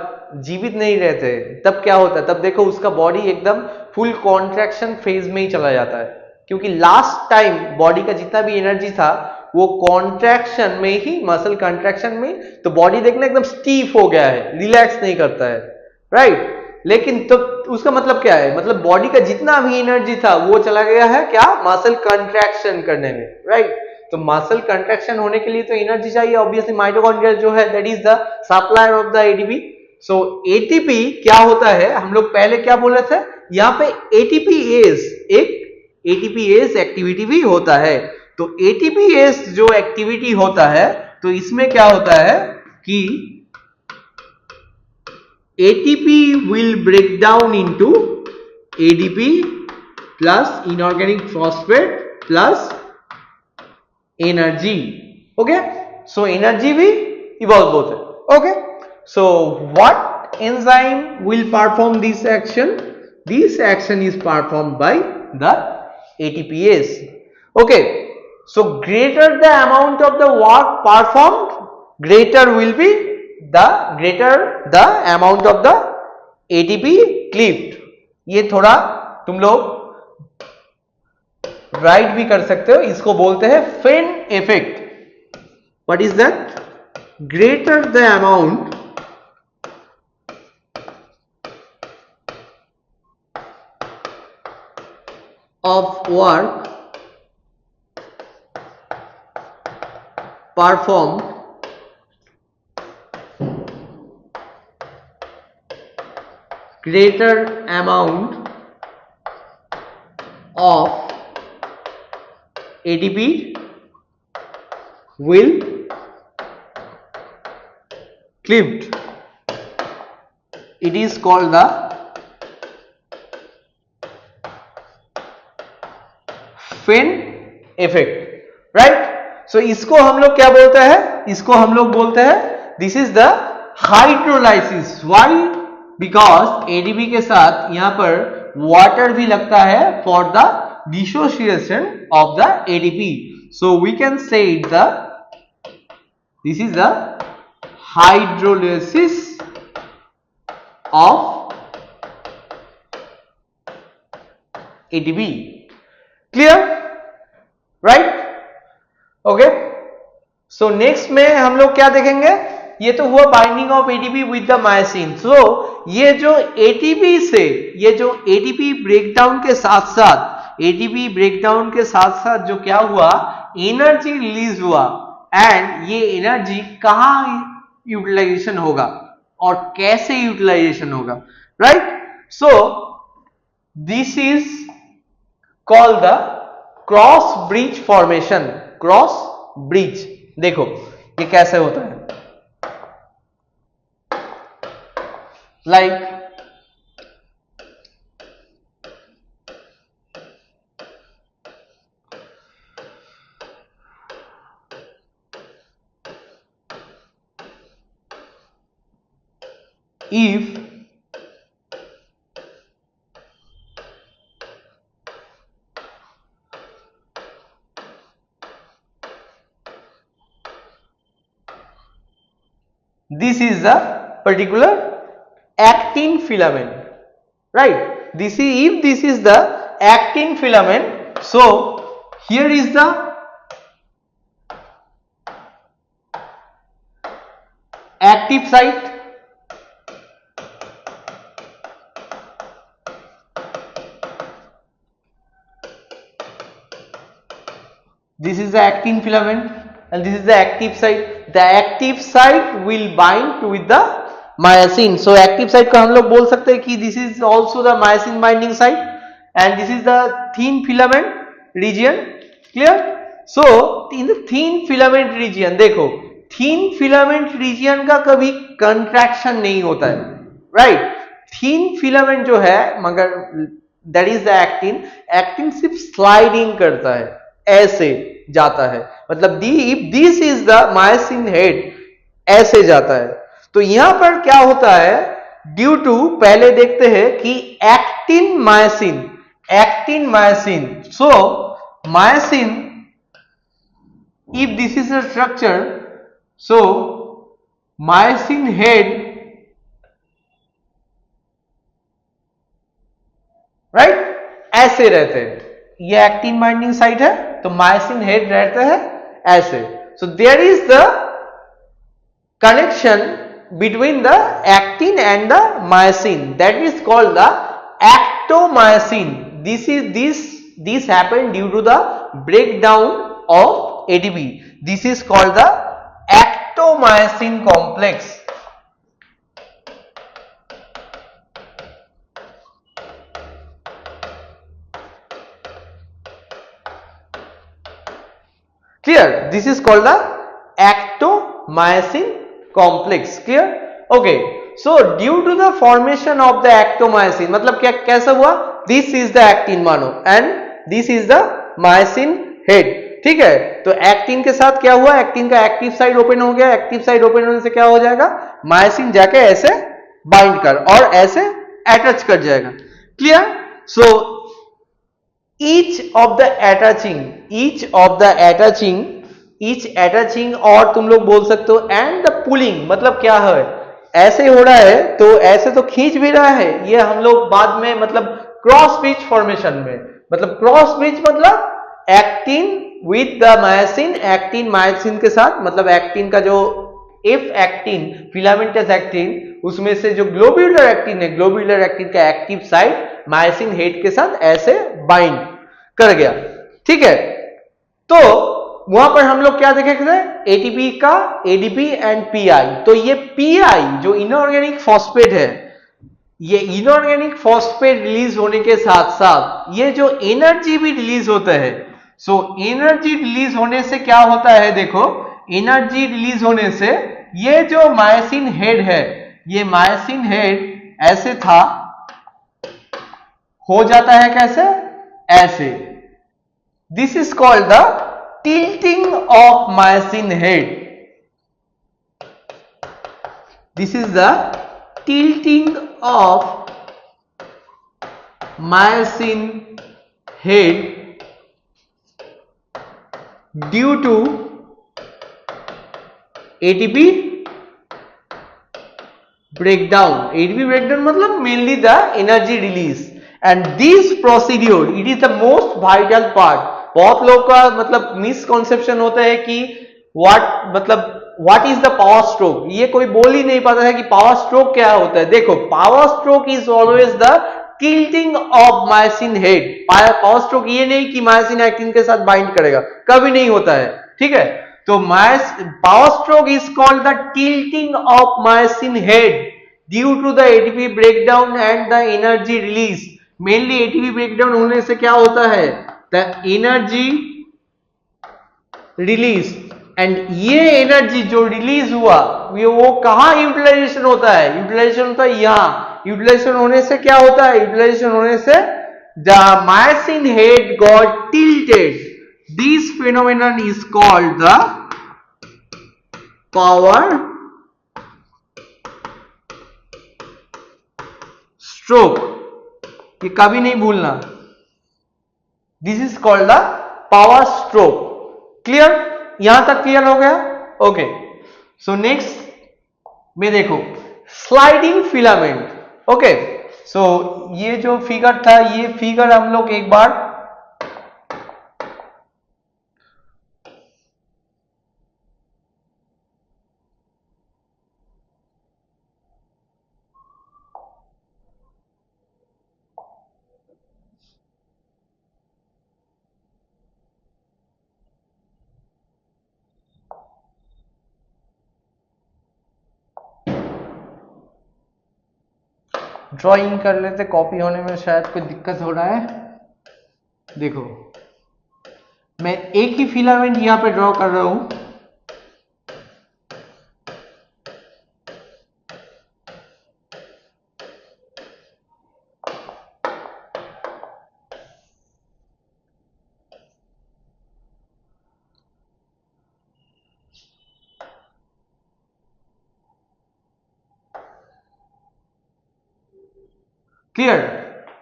जीवित नहीं रहते तब क्या होता है, तब देखो उसका बॉडी एकदम फुल कॉन्ट्रैक्शन फेज में ही चला जाता है, क्योंकि लास्ट टाइम बॉडी का जितना भी एनर्जी था वो कॉन्ट्रैक्शन में ही, मसल कंट्रैक्शन में, तो बॉडी देखना एकदम स्टीफ हो गया है, रिलैक्स नहीं करता है, राइट. लेकिन तो उसका मतलब क्या है, मतलब बॉडी का जितना भी एनर्जी था वो चला गया है क्या, मसल कंट्रैक्शन करने में, राइट। तो मसल कंट्रैक्शन होने के लिए तो एनर्जी चाहिए, ऑब्वियसली माइटोकॉन्ड्रिया जो है that is the supplier of the ATP. So ATP क्या होता है, हम लोग पहले क्या बोले थे, यहाँ पे एटीपीएस एक एटीपीएस एक्टिविटी भी होता है। तो एटीपीएस जो एक्टिविटी होता है तो इसमें क्या होता है कि ATP will break down into ADP plus inorganic phosphate plus energy. Okay, so energy भी evolve होता है। Okay, so what enzyme will perform this action? This action is performed by the ATPase. Okay, so greater the amount of the work performed, greater will be the amount of the ATP cleaved। ये थोड़ा तुम लोग राइट भी कर सकते हो, इसको बोलते हैं Fenn effect. What is that? Greater the amount of work performed greater amount of ATP will cleaved. It is called the Fenn effect, right. So इसको हम लोग क्या बोलते हैं, इसको हम लोग बोलते हैं this is the hydrolysis. Why? Because ADP के साथ यहां पर वाटर भी लगता है for the dissociation of the ADP. So we can say it the this is the hydrolysis of ADP. Clear, right? Okay, so next में हम लोग क्या देखेंगे, ये तो हुआ binding of ATP with the myosin. So ये जो एटीपी से, ये जो एटीपी ब्रेकडाउन के साथ साथ, एटीपी ब्रेकडाउन के साथ साथ जो क्या हुआ, एनर्जी रिलीज हुआ, एंड ये एनर्जी कहां यूटिलाइजेशन होगा और कैसे यूटिलाइजेशन होगा, right? So this is call the cross bridge formation. Cross bridge देखो ये कैसे होता है, like if this is the particular actin filament, right? This is, if this is the actin filament, so here is the active site, this is the actin filament and this is the active site. The active site will bind with the myosin. So active site को हम लोग बोल सकते हैं कि this is also the myosin binding site and this is the thin filament region. Clear? So in the thin filament region देखो, thin filament region का कभी contraction नहीं होता है, right? Thin filament जो है, मगर that is the actin, actin सिर्फ sliding करता है, ऐसे जाता है, मतलब if this is the myosin head, ऐसे जाता है। तो यहां पर क्या होता है, ड्यू टू, पहले देखते हैं कि actin myosin, actin myosin, so myosin, if this is a structure, so myosin head, right, ऐसे रहते हैं, ये एक्टिन बाइंडिंग साइट है, तो मायोसिन हेड रहता है ऐसे। So there is the connection between the actin and the myosin, that is called the actomyosin. This happened due to the breakdown of ATP. This is called the actomyosin complex. Clear? This is called the actomyosin complex. Clear? Okay. So due to the formation of the actomyosin, मतलब क्या कैसा हुआ? This is the actin मानो and this is the myosin head. ठीक है, तो एक्टिन के साथ क्या हुआ? एक्टिन का एक्टिव साइड ओपन हो गया. एक्टिव साइड ओपन होने से क्या हो जाएगा? मायोसिन जाके ऐसे बाइंड कर और ऐसे अटैच कर जाएगा. Clear? So each of the attaching और तुम लोग बोल सकते हो and the pulling, मतलब क्या है? ऐसे हो रहा है तो ऐसे तो खींच भी रहा है. ये हम लोग बाद में मतलब क्रॉस ब्रिज फॉर्मेशन में, मतलब क्रॉस ब्रिज मतलब actin with the myosin, actin myosin के साथ, मतलब एक्टिन का जो एफ एक्टिन फिलामेंटस एक्टिन, उसमें से जो ग्लोब्यूलर एक्टिन है, ग्लोब्यूलर एक्टिन का एक्टिव साइड मायोसिन हेड के साथ ऐसे बाइंड कर गया. ठीक है, तो वहां पर हम लोग क्या देखे थे? एटीपी का एडीपी एंड पीआई. तो ये पीआई जो इनऑर्गेनिक फॉस्फेट है, ये इनऑर्गेनिक फॉस्फेट रिलीज होने के साथ साथ ये जो एनर्जी भी रिलीज होता है. सो एनर्जी रिलीज होने से क्या होता है? देखो, एनर्जी रिलीज होने से ये जो मायोसिन हेड है, ये मायोसिन हेड ऐसे था, हो जाता है कैसे? ऐसे. This is called the tilting of myosin head. This is the tilting of myosin head due to ATP breakdown. ATP breakdown मतलब mainly the energy release, and this procedure it is the most vital part. बहुत लोग का मतलब मिसकॉन्सेप्शन होता है कि what is the power stroke. ये कोई बोल ही नहीं पाता है कि पावर स्ट्रोक क्या होता है. देखो, power stroke is always the tilting of myosin head. Power stroke ये नहीं कि मायोसिन एक्टिन के साथ बाइंड करेगा, कभी नहीं होता है. ठीक है, तो power stroke is called the tilting of myosin head due to the ATP breakdown and the energy release. Mainly ATP breakdown होने से क्या होता है? The energy release. एंड ये एनर्जी जो रिलीज हुआ वो कहां यूटिलाइजेशन होता है? यूटिलाइजेशन होता है यहां. यूटिलाइजेशन होने से क्या होता है? यूटिलाइजेशन होने से the myosin head got tilted. This phenomenon is called the power stroke. ये कभी नहीं भूलना. This is called the power stroke. Clear? यहां तक क्लियर हो गया? ओके. सो नेक्स्ट में देखो स्लाइडिंग फिलामेंट. ओके, सो ये जो फिगर था, ये फिगर हम लोग एक बार ड्राइंग कर लेते. कॉपी होने में शायद कोई दिक्कत हो रहा है. देखो, मैं एक ही फिलामेंट यहां पे ड्रॉ कर रहा हूं. क्लियर?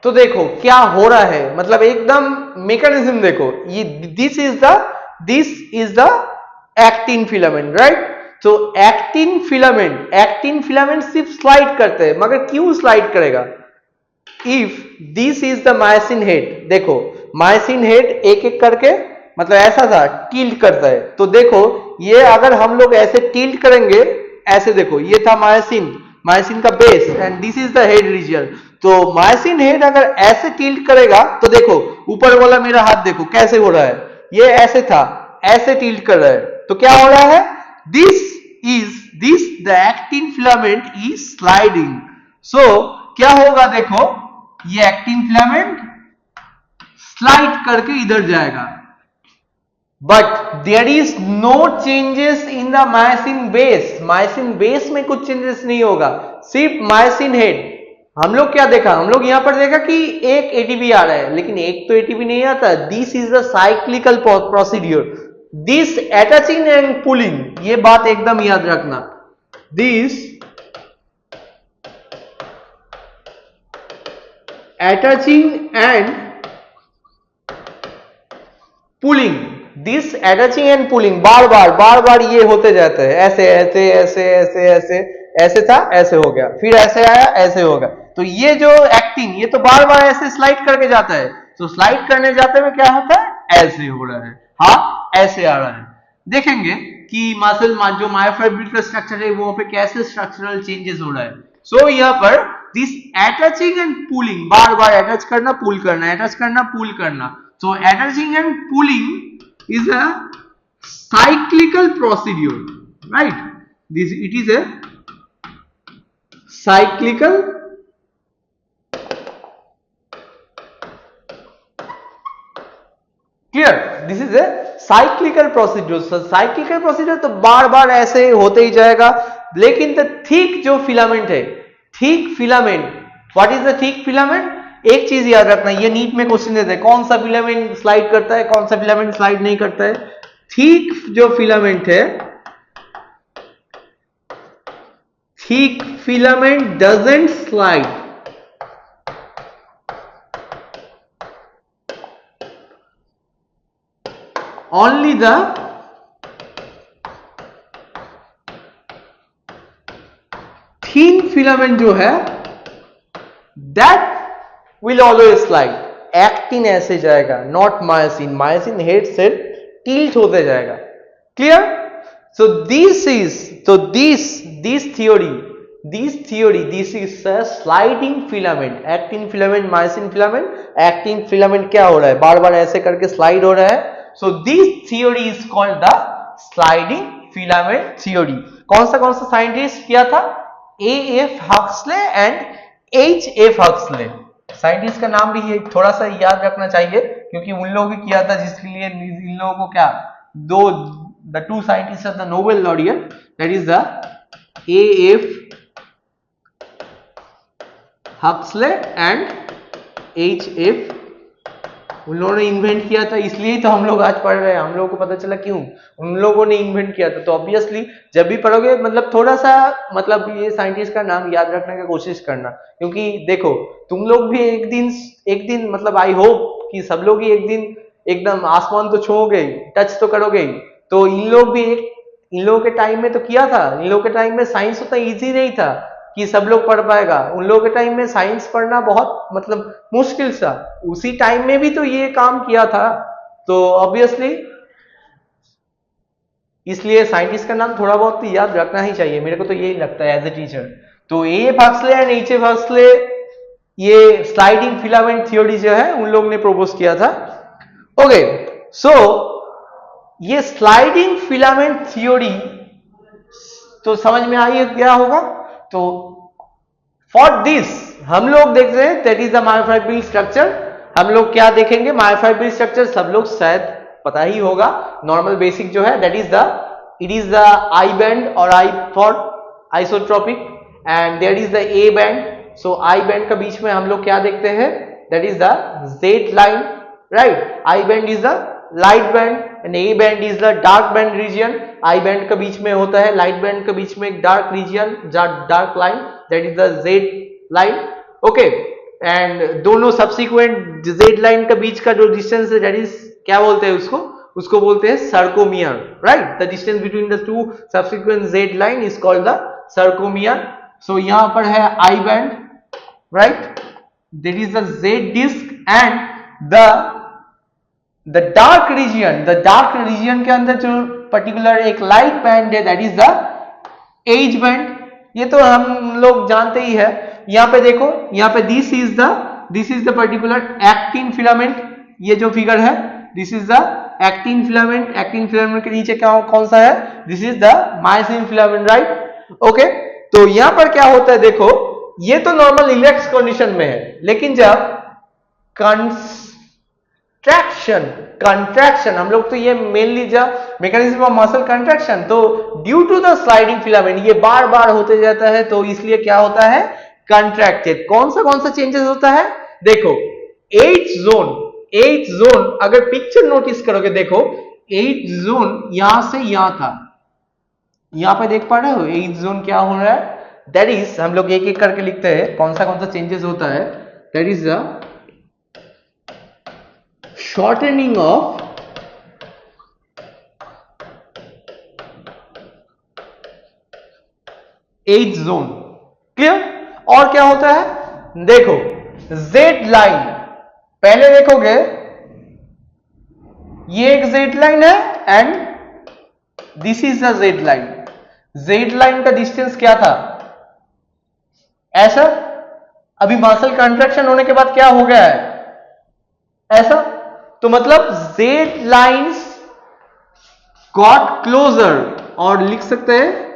तो देखो क्या हो रहा है, मतलब एकदम मैकेनिज्म देखो. ये this is the actin filament, right? तो एक्टिन फिलामेंट सिर्फ स्लाइड करते हैं, मगर क्यों स्लाइड करेगा? If this is the myosin head, देखो मायोसिन हेड एक एक करके मतलब ऐसा था टिल्ट करता है. तो देखो, ये अगर हम लोग ऐसे टिल्ट करेंगे ऐसे देखो, ये था मायोसिन, मायोसिन का base, and this is the head reason. तो मायोसिन हेड अगर ऐसे टिल्ट करेगा तो देखो ऊपर वाला मेरा हाथ देखो कैसे हो रहा है, ये ऐसे था, ऐसे टिल्ट कर रहा है, तो क्या हो रहा है, this the actin filament is sliding. So क्या होगा देखो, ये एक्टिन फिलामेंट स्लाइड करके इधर जाएगा, but there is no changes in the myosin base. Myosin base में कुछ चेंजेस नहीं होगा, सिर्फ मायोसिन हेड। हम लोग क्या देखा, हम लोग यहां पर देखा कि एक एटीपी आ रहा है, लेकिन एक तो एटीपी नहीं आता। This is the cyclical procedure, this attaching and pulling, ये बात एकदम याद रखना। This attaching and pulling, this attaching and pulling, बार बार ये होते जाते हैं, ऐसे ऐसे ऐसे ऐसे ऐसे ऐसे था, ऐसे हो गया, फिर ऐसे आया, ऐसे हो गया। तो ये जो एक्टिन, ये तो बार बार ऐसे स्लाइड करके जाता है, तो स्लाइड करने जाते में क्या होता है, ऐसे हो रहा है, हाँ ऐसे आ रहा है। देखेंगे कि मसल जो मायोफाइब्रिल का स्ट्रक्चर है वो पे कैसे स्ट्रक्चरल चेंजेस हो रहा है। सो यहाँ पर दिस अटैचिंग एंड पुलिंग, बार बार अटैच करना, पुल करना, अटैच करना, पुल करना। So attaching and pulling is a cyclical procedure, right? It is a cyclical clear. This is a cyclical procedure. So cyclical procedure तो बार बार ऐसे होते ही जाएगा, लेकिन the thick जो फिलामेंट है, thick filament, what is the thick filament? एक चीज याद रखना, ये नीट में क्वेश्चन देते हैं, कौन सा फिलामेंट स्लाइड करता है, कौन सा फिलामेंट स्लाइड नहीं करता है। थिक जो फिलामेंट है, thick filament doesn't slide, only the thin filament जो है that will always slide. Actin ऐसे जाएगा, नॉट मायोसिन, मायोसिन हेड से टिल्ट होते जाएगा। Clear? So this theory, this is a sliding filament, actin filament, myosin filament. Actin filament क्या हो रहा है, बार बार ऐसे करके स्लाइड हो रहा है। So this theory is called the sliding filament theory. कौन सा साइंटिस्ट किया था, A.F. Huxley and H.F. Huxley. Scientist का नाम भी ये थोड़ा सा याद रखना चाहिए, क्योंकि उन लोगों ने किया था, जिसके लिए इन लोगों को क्या, the two scientist of the Nobel laureate, that is the A.F. Huxley and H.F. उन लोगों ने इन्वेंट किया था, इसलिए तो हम लोग आज पढ़ रहे हैं, हम लोगों को पता चला क्यों उन लोगों ने इन्वेंट किया था। तो ऑब्वियसली जब भी पढ़ोगे, मतलब थोड़ा सा, मतलब ये साइंटिस्ट का नाम याद रखने की कोशिश करना, क्योंकि देखो तुम लोग भी एक दिन मतलब आई होप कि सब लोग ही एक दिन एकदम आसमान तो छूओगे, टच तो करोगे। तो इन लोगों के टाइम में तो किया था, इन लोगों के टाइम में साइंस उतना इजी नहीं था कि सब लोग पढ़ पाएगा। उन लोगों के टाइम में साइंस पढ़ना बहुत मतलब मुश्किल था, उसी टाइम में भी तो ये काम किया था। तो ऑब्वियसली इसलिए साइंटिस्ट का नाम थोड़ा बहुत तो याद रखना ही चाहिए, मेरे को तो यही लगता है एज ए टीचर। तो A.F. Huxley and H.F. Huxley, ये स्लाइडिंग फिलामेंट थ्योरी जो है उन लोग ने प्रपोज किया था। ओके, सो ये स्लाइडिंग फिलामेंट थ्योरी तो समझ में आई क्या होगा। तो फॉर दिस हम लोग देख रहे हैं that is the myofibril structure. हम लोग क्या देखेंगे, मायोफाइब्रिल स्ट्रक्चर सब लोग शायद पता ही होगा, नॉर्मल बेसिक जो है, that is it is the I band और I for isotropic, and there is the A band. So I band के बीच में हम लोग क्या देखते हैं, that is the Z line, right. I band is the light band and A band is the dark band region. I band के बीच में होता है, लाइट बैंड के बीच में एक dark region, dark line, that is the Z line. Okay, and दोनों सब्सिक्वेंट जेड लाइन के बीच का जो डिस्टेंस है, दैट इज क्या बोलते हैं उसको बोलते हैं sarcomere, right. The distance between the two subsequent Z line is called the sarcomere. So यहां पर है I band, right, that is the Z disc, and the dark region के अंदर जो पर्टिकुलर एक लाइट बैंड है, that is the H band, ये तो हम लोग जानते ही है। यहाँ पे देखो, यहाँ पे this is the particular actin filament, ये जो फिगर है this is the actin filament. Actin filament के नीचे क्या कौन सा है, this is the myosin filament, right. Okay, तो यहां पर क्या होता है देखो, ये तो नॉर्मल रिलैक्स कंडीशन में है, लेकिन जब कंट्रैक्शन हम लोग तो ये मेनली जब मैकेनिज्म ऑफ मसल कंट्रैक्शन, तो due to the sliding filament ये बार बार होते जाता है, तो इसलिए क्या होता है, कंट्रैक्टेड। कौन सा चेंजेस होता है, देखो एज जोन अगर पिक्चर नोटिस करोगे, देखो एज जोन यहां से यहां था, यहां पे देख पा रहे हो एज जोन क्या हो रहा है, दैट इज, हम लोग एक एक करके लिखते हैं कौन सा चेंजेस होता है, that is the shortening of H zone. Clear. और क्या होता है, देखो जेड लाइन, पहले देखोगे ये एक जेड लाइन है and this is the Z line. Z line का डिस्टेंस क्या था, ऐसा, अभी मसल कंट्रैक्शन होने के बाद क्या हो गया है, ऐसा, तो मतलब जेड लाइंस गॉट क्लोजर, और लिख सकते हैं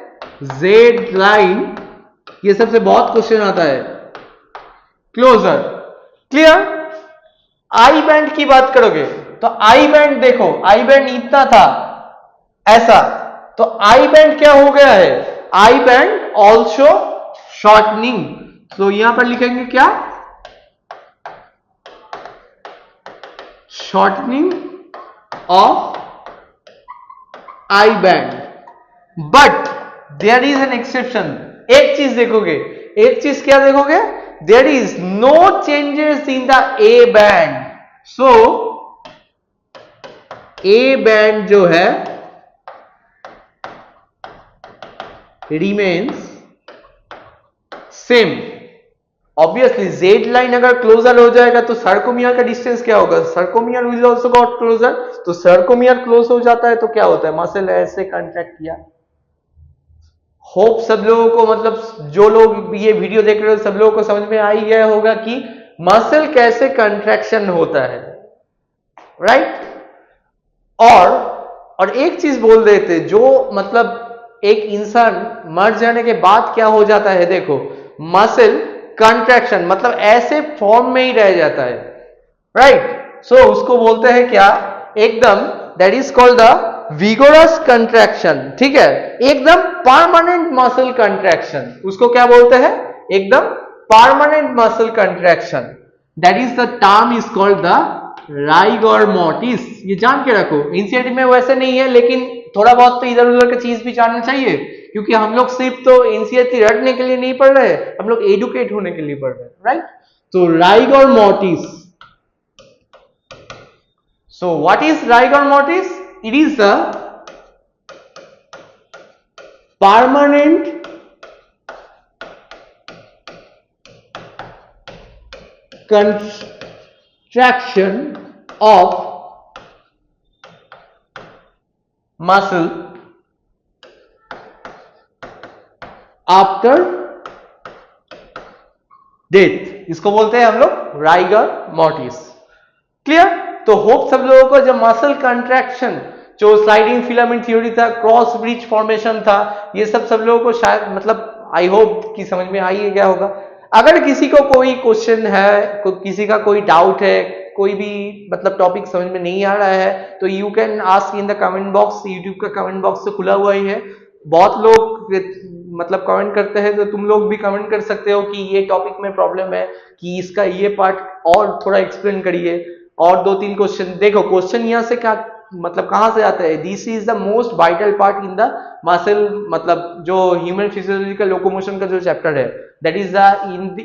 जेड लाइन, ये सबसे बहुत क्वेश्चन आता है, क्लोजर। क्लियर। आई बैंड की बात करोगे तो आई बैंड देखो, आई बैंड इतना था ऐसा, तो आई बैंड क्या हो गया है, आई बैंड ऑल्सो शॉर्टनिंग, तो यहां पर लिखेंगे क्या, shortening of I band. But there is an exception, एक चीज देखोगे, एक चीज क्या देखोगे, there is no changes in the A band, so A band जो है remains same. Obviously Z line अगर क्लोजर हो जाएगा तो सर्कोमियर का डिस्टेंस क्या होगा, sarcomere will also got closer, तो सर्कोमियर क्लोज हो जाता है तो क्या होता है, मसल ऐसे कंट्रैक्ट किया। होप सब लोगों को, मतलब जो लोग ये वीडियो देख रहे हो सब लोगों को समझ में आ ही गया होगा कि मसल कैसे कंट्रैक्शन होता है, राइट। और एक चीज बोल देते, जो मतलब एक इंसान मर जाने के बाद क्या हो जाता है, देखो मसल कंट्रैक्शन मतलब ऐसे फॉर्म में ही रह जाता है, राइट। सो उसको बोलते हैं क्या, एकदम, that is called the vigorous contraction, ठीक है, एकदम परमानेंट मसल कंट्रैक्शन, उसको क्या बोलते हैं, एकदम permanent muscle contraction, that is the term is called the rigor mortis. ये जान के रखो, एनसीईआरटी में वैसे नहीं है, लेकिन थोड़ा बहुत तो इधर उधर की चीज भी जानना चाहिए, क्योंकि हम लोग सिर्फ तो एनसीईआरटी रटने के लिए नहीं पढ़ रहे, हम लोग एडुकेट होने के लिए पढ़ रहे हैं, राइट। तो rigor mortis, so what is rigor mortis, it is the permanent contraction of muscle after death, इसको बोलते हैं हम लोग राइगर मोर्टिस। क्लियर। तो होप सब लोगों को जब मसल कंट्रैक्शन, जो स्लाइडिंग फिलामेंट थ्योरी था, क्रॉस ब्रिज फॉर्मेशन था, ये सब लोगों को शायद, मतलब आई होप कि समझ में आ ही गया होगा। अगर किसी को कोई क्वेश्चन है, किसी का कोई डाउट है, कोई भी मतलब टॉपिक समझ में नहीं आ रहा है, तो you can ask in the comment box, YouTube का कमेंट बॉक्स तो खुला हुआ ही है, बहुत लोग मतलब कमेंट करते हैं, तो तुम लोग भी कमेंट कर सकते हो कि ये टॉपिक में प्रॉब्लम है, कि इसका ये पार्ट और थोड़ा एक्सप्लेन करिए, और 2-3 क्वेश्चन। देखो क्वेश्चन यहाँ से क्या मतलब कहां से आता है, this is the most vital part in the muscle, मतलब जो ह्यूमन फिजियोलॉजिकल लोकोमोशन का जो चैप्टर है, that is the in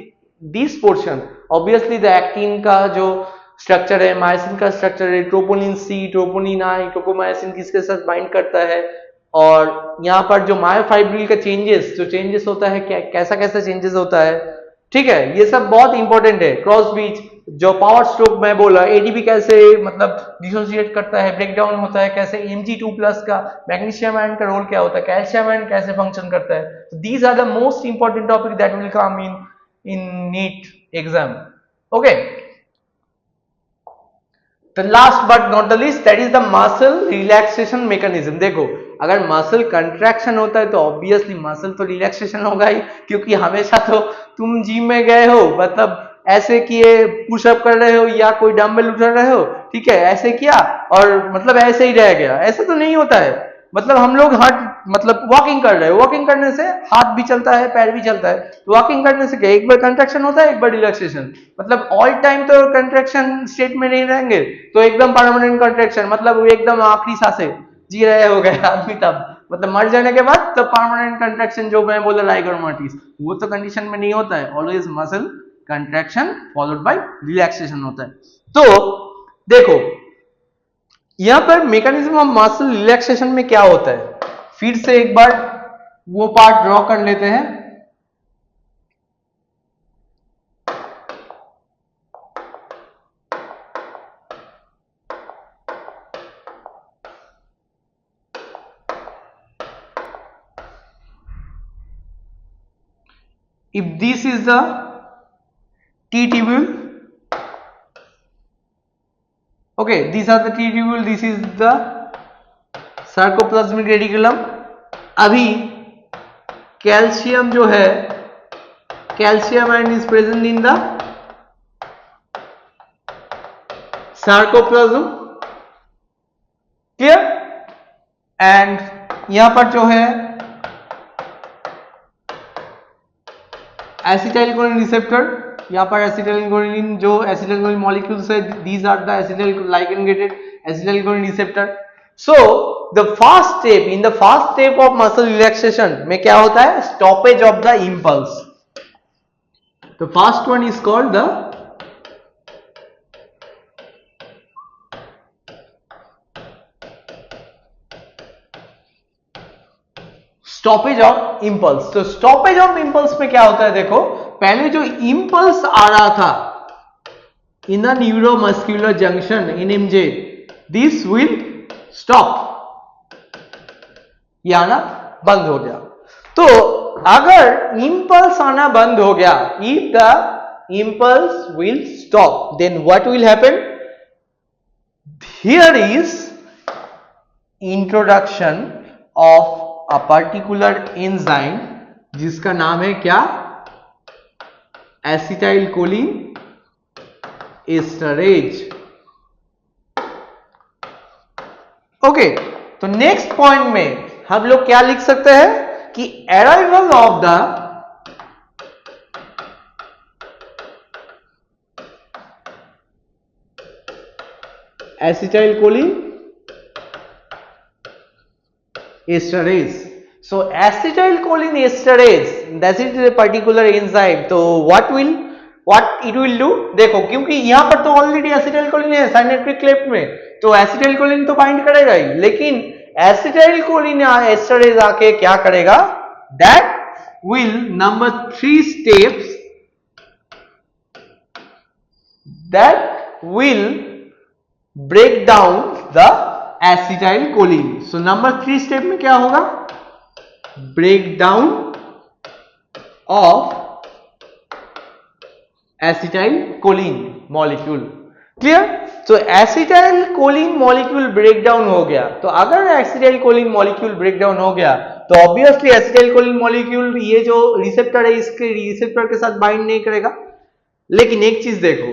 this portion. Obviously the actin का जो स्ट्रक्चर है, मायोसिन का स्ट्रक्चर है, troponin C, troponin I, tropomyosin किसके साथ बाइंड करता है, और यहाँ पर जो मायोफाइब्रिल का चेंजेस होता है, कैसा कैसा चेंजेस होता है, ठीक है, ये सब बहुत इंपॉर्टेंट है। क्रॉस ब्रिज, जो पावर स्ट्रोक मैं बोला, एडीपी कैसे मतलब डिसोसिएट करता है, ब्रेक डाउन होता है कैसे, Mg2+ का मैग्नीशियम आयन का रोल क्या होता है, कैल्शियम आयन कैसे फंक्शन करता है। These are the most important topic that will come in NEET exam. Okay, the last but not the least that is the muscle relaxation mechanism. देखो, अगर मसल कंट्रैक्शन होता है तो ऑब्वियसली मसल तो रिलैक्सेशन होगा ही, क्योंकि हमेशा तो तुम जिम में गए हो, मतलब ऐसे किए, पुशअप कर रहे हो या कोई डंबल उठा रहे हो, ठीक है, ऐसे किया और मतलब ऐसे ही रह गया, ऐसा तो नहीं होता है। मतलब हम लोग हार्ट मतलब वॉकिंग कर रहे हो, वॉकिंग करने से हाथ भी चलता है, पैर भी चलता है, तो वॉकिंग करने से क्या, एक बार कंट्रैक्शन होता है, एक बार रिलैक्सेशन। मतलब ऑल टाइम तो कंट्रैक्शन स्टेट में नहीं रहेंगे, तो एकदम परमानेंट कंट्रैक्शन, मतलब एकदम आखिरी सांसें जी रहे हो गए आदमी, तब मतलब मर जाने के बाद तब परमानेंट कंट्रैक्शन जो मैं बोला राइगर मार्टिस, वो तो कंडीशन में नहीं होता है। Always muscle contraction followed by relaxation होता है। तो देखो, यहां पर मैकेनिज्म ऑफ मसल रिलैक्सेशन में क्या होता है, फिर से एक बार वो पार्ट ड्रॉ कर लेते हैं। If this is the T-tubule, okay, these are the T-tubule, this is the sarcoplasmic reticulum। अभी कैल्शियम जो है, calcium ion is present in the sarcoplasm, clear. And यहां पर जो है एसिटाइलकोलिन रिसेप्टर, यहां पर एसिटाइलकोलिन जो एसिटाइलकोलिन मॉलिक्यूल्स है, these are the acetyl liganded acetylcholine receptor. So the first step, in the first step of muscle relaxation में क्या होता है, stoppage of the impulse. The first one is called the stoppage of impulse. तो स्टॉपेज ऑफ इंपल्स में क्या होता है, देखो, पहले जो इंपल्स आ रहा था in the neuromuscular junction NMJ, this will stop, ये आना बंद हो गया। तो अगर इंपल्स आना बंद हो गया, if the impulse will stop, then what will happen, here is introduction of a particular enzyme जिसका नाम है क्या, एसिटाइलकोलिन एस्टरेज। ओके, तो नेक्स्ट पॉइंट में हम लोग क्या लिख सकते हैं कि arrival of the acetylcholine esterase. So acetylcholine esterase, that is a particular enzyme, तो what it will do, देखो, क्योंकि यहां पर तो ऑलरेडी एसिटाइलकोलिन है साइनेप्टिक क्लेफ्ट में, तो एसिटाइलकोलिन तो बाइंड करेगा ही, लेकिन एसिटाइलकोलिन एस्टरेज आके क्या करेगा, that will number 3 steps, that will break down the acetylcholine। so number 3 step में क्या होगा, breakdown of acetylcholine molecule, clear। तो acetylcholine molecule breakdown हो गया, तो अगर acetylcholine molecule breakdown हो गया तो obviously acetylcholine molecule ये जो रिसेप्टर है इसके रिसेप्टर के साथ बाइंड नहीं करेगा। लेकिन एक चीज देखो,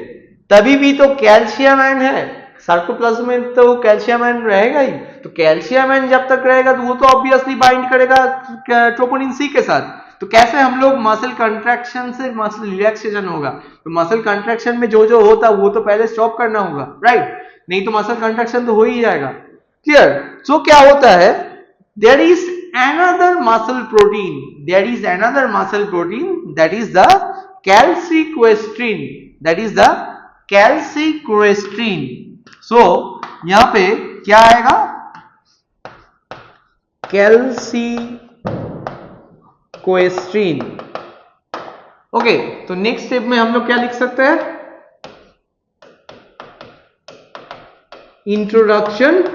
तभी भी तो कैल्शियम आयन है सार्कोप्लाज्म में, तो कैल्शियम आयन रहेगा ही, तो कैल्शियम आयन जब तक रहेगा तो वो तो ऑब्वियसली बाइंड करेगा ट्रोपोनिन सी के साथ। तो कैसे हम लोग मसल कंट्रैक्शन से मसल रिलैक्सेशन होगा, तो मसल कंट्रैक्शन में जो जो होता है वो तो पहले स्टॉप करना होगा, राइट, नहीं तो मसल कंट्रैक्शन तो हो ही जाएगा, क्लियर। सो क्या होता है, there is another muscle protein, there is another muscle protein that is the calsequestrin, that is the calsequestrin. So यहां पे क्या आएगा, कैल्सिक्वेस्ट्रिन। ओके, तो नेक्स्ट स्टेप में हम लोग क्या लिख सकते हैं, introduction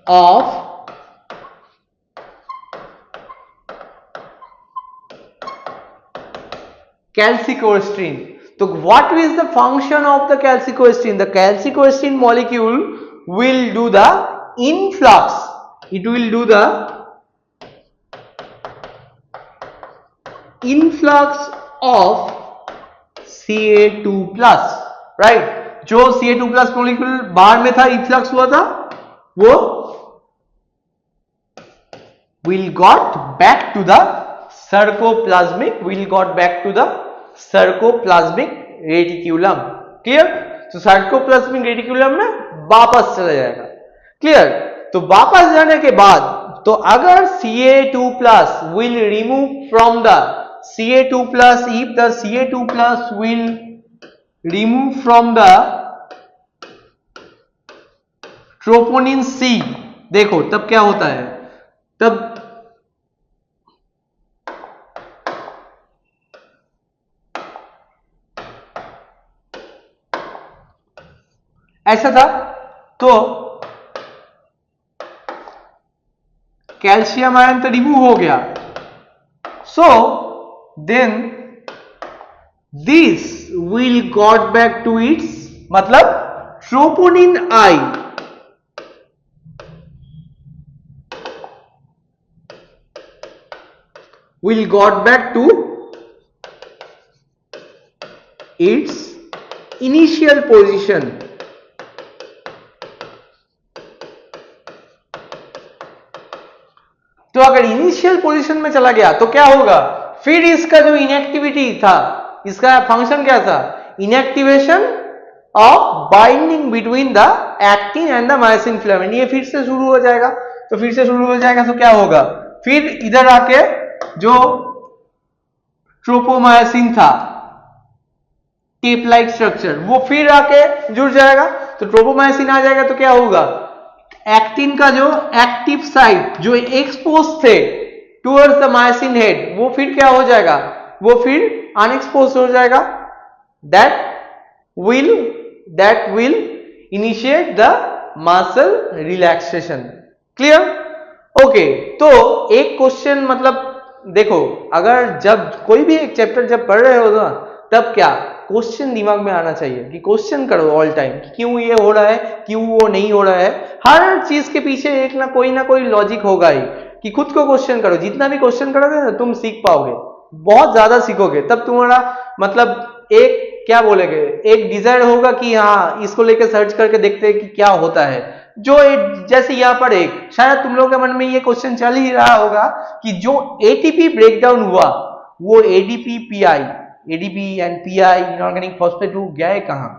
of calcicoasterine. So what is the function of the calcicoasterine? The calcicoasterine molecule will do the influx. It will do the influx of Ca2 plus, right? जो Ca2 plus molecule बाहर में था, influx हुआ था, वो will got back to the sarcoplasmic, will got back to the sarcoplasmic reticulum. Clear? तो sarcoplasmic reticulum में वापस चला जाएगा. Clear? तो वापस जाने के बाद तो अगर Ca2 plus will remove from the Ca2 plus, if the Ca2 plus will remove from the troponin C, देखो तब क्या होता है, तब ऐसा था, तो कैल्शियम आयन तो रिमूव हो गया, so then this will got back to its, मतलब troponin I will got back to its initial position. तो अगर इनिशियल पोजीशन में चला गया तो क्या होगा, फिर इसका जो इनएक्टिविटी था, इसका फंक्शन क्या था, inactivation of binding between the actin and the myosin filament, ये फिर से शुरू हो जाएगा. तो फिर से शुरू हो जाएगा तो क्या होगा, फिर इधर आके जो ट्रोपोमायोसिन था, टेप लाइक स्ट्रक्चर, वो फिर आके जुड़ जाएगा. तो ट्रोपोमायोसिन आ जाएगा तो क्या होगा, एक्टिन का जो एक्टिव साइट जो एक्सपोज थे टुवर्ड्स द मायोसिन हेड, वो फिर क्या हो जाएगा, वो फिर अनएक्सपोज हो जाएगा. That will initiate the muscle relaxation. Clear? Okay. तो एक क्वेश्चन, मतलब देखो, अगर जब कोई भी एक चैप्टर जब पढ़ रहे हो ना, तब क्या क्वेश्चन दिमाग में आना चाहिए कि क्वेश्चन करो ऑल टाइम, क्यों ये हो रहा है, क्यों वो नहीं हो रहा है. हर चीज के पीछे एक ना कोई लॉजिक होगा ही, कि खुद को क्वेश्चन करो. जितना भी क्वेश्चन करोगे ना, तुम सीख पाओगे, बहुत ज्यादा सीखोगे. तब तुम्हारा मतलब एक क्या बोलेगे, एक डिजायर होगा कि हाँ इसको लेकर सर्च करके देखते हैं कि क्या होता है. जो जैसे यहाँ पर एक शायद तुम लोगों के मन में ये क्वेश्चन चल ही रहा होगा कि जो एटीपी ब्रेकडाउन हुआ, वो ADP pi, ADP and pi inorganic phosphate group गए कहाँ?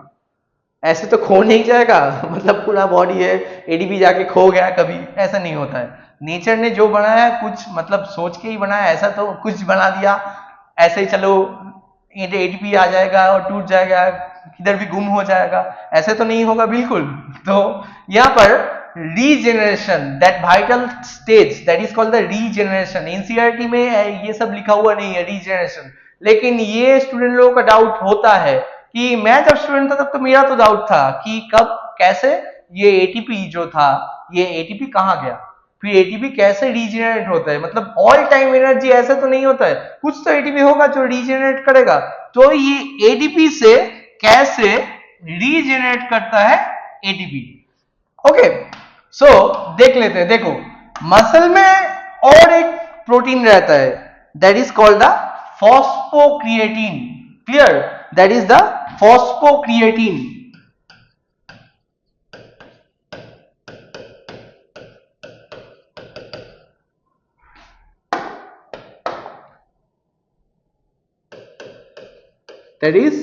ऐसे तो खो नहीं जाएगा, मतलब पूरा बॉडी है, एडीपी जाके खो गया कभी, ऐसा नहीं होता है. नेचर ने जो बनाया कुछ मतलब सोच के ही बनाया, ऐसा तो कुछ बना दिया ऐसे ही चलो एडीपी आ जाएगा और टूट जाएगा, किधर भी गुम हो जाएगा, ऐसे तो नहीं होगा बिल्कुल. तो यहाँ पर regeneration, that vital stage that is called the regeneration. NCERT में ये सब लिखा हुआ नहीं है रीजेनरेशन, लेकिन ये स्टूडेंट लोगों का डाउट होता है कि मैं जब स्टूडेंट था तब तो मेरा तो डाउट था कि कब कैसे ये एटीपी जो था, ये एटीपी कहाँ गया, फिर एटीपी कैसे रीजेनरेट होता है. मतलब ऑल टाइम एनर्जी ऐसे तो नहीं होता है, कुछ तो एटीपी होगा जो रीजेनरेट करेगा. तो ये एटीपी से कैसे रीजेनरेट करता है एटीपी. ओके, सो देख लेते हैं. देखो, मसल में और एक प्रोटीन रहता है, that is called the phosphocreatine. Clear? That is the phosphocreatine. That is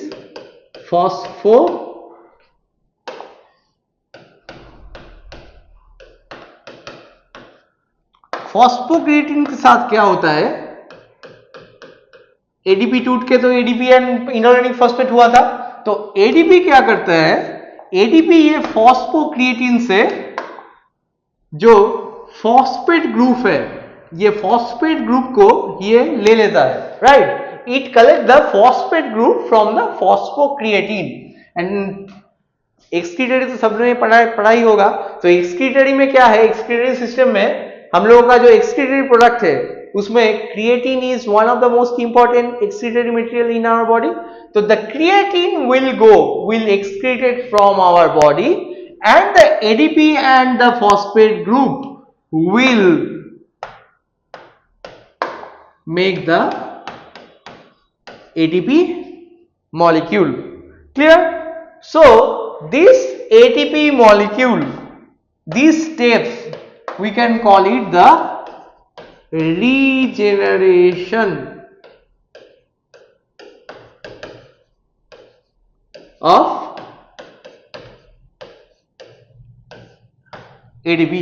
phosphocreatine के साथ क्या होता है, एडीपी टूट के तो एडीपी एंड इनऑर्गेनिक फॉस्फेट हुआ था. तो एडीपी क्या करता है, एडीपी ये फॉस्फोक्रिएटिन से जो फॉस्फेट ग्रुप है, ये फॉस्फेट ग्रुप को ये ले लेता है. Right? It collects the phosphate group from the phosphocreatine and excretory तो सब ने पढ़ा ही होगा। तो एक्सक्रीटरी में क्या है, एक्सक्रीटरी सिस्टम में हम लोगों का जो एक्सक्रीटरी प्रोडक्ट है उसमें creatine is one of the most important excretory material in our body. तो the creatine will excreted from our body and the ADP and the phosphate group will make the ATP molecule. Clear? So this ATP molecule, these steps we can call it the regeneration of ADP.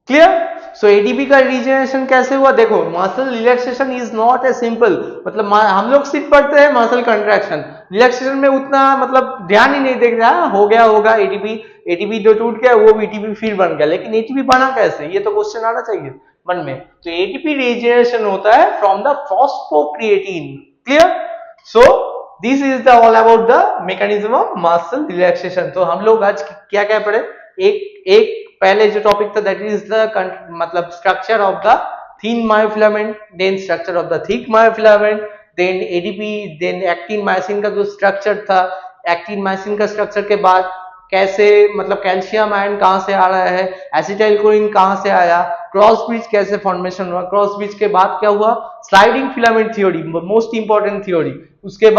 Clear? So ADP का रीजनरेशन कैसे हुआ, देखो muscle relaxation is not a simple, मतलब हम लोग सिर्फ पढ़ते हैं मसल कंट्रैक्शन, रिलैक्सेशन में उतना मतलब ध्यान ही नहीं देख रहा, हो गया होगा एटीपी जो टूट गया वो एटीपी फिर बन गया, लेकिन एटीपी बना कैसे, ये तो क्वेश्चन आना चाहिए मन में। तो एटीपी रीजनरेशन होता है from the phosphocreatine. Clear? So this is the all about the mechanism of muscle relaxation. तो हम लोग आज क्या क्या पढ़े, एक पहले जो टॉपिक था दैट इज द मतलब structure of the thin myofilament, then structure of the thick myofilament, then ADP, then actin myosin का जो स्ट्रक्चर था, एक्टिन मायोसिन का स्ट्रक्चर के बाद कैसे मतलब कैल्शियम आयन कहां से आ रहा है, एसिटाइल कोलिन कहां से आया, क्रॉस ब्रिज कैसे फॉर्मेशन हुआ, क्रॉस ब्रिज के बाद क्या हुआ, sliding filament theory, most important theory, उसके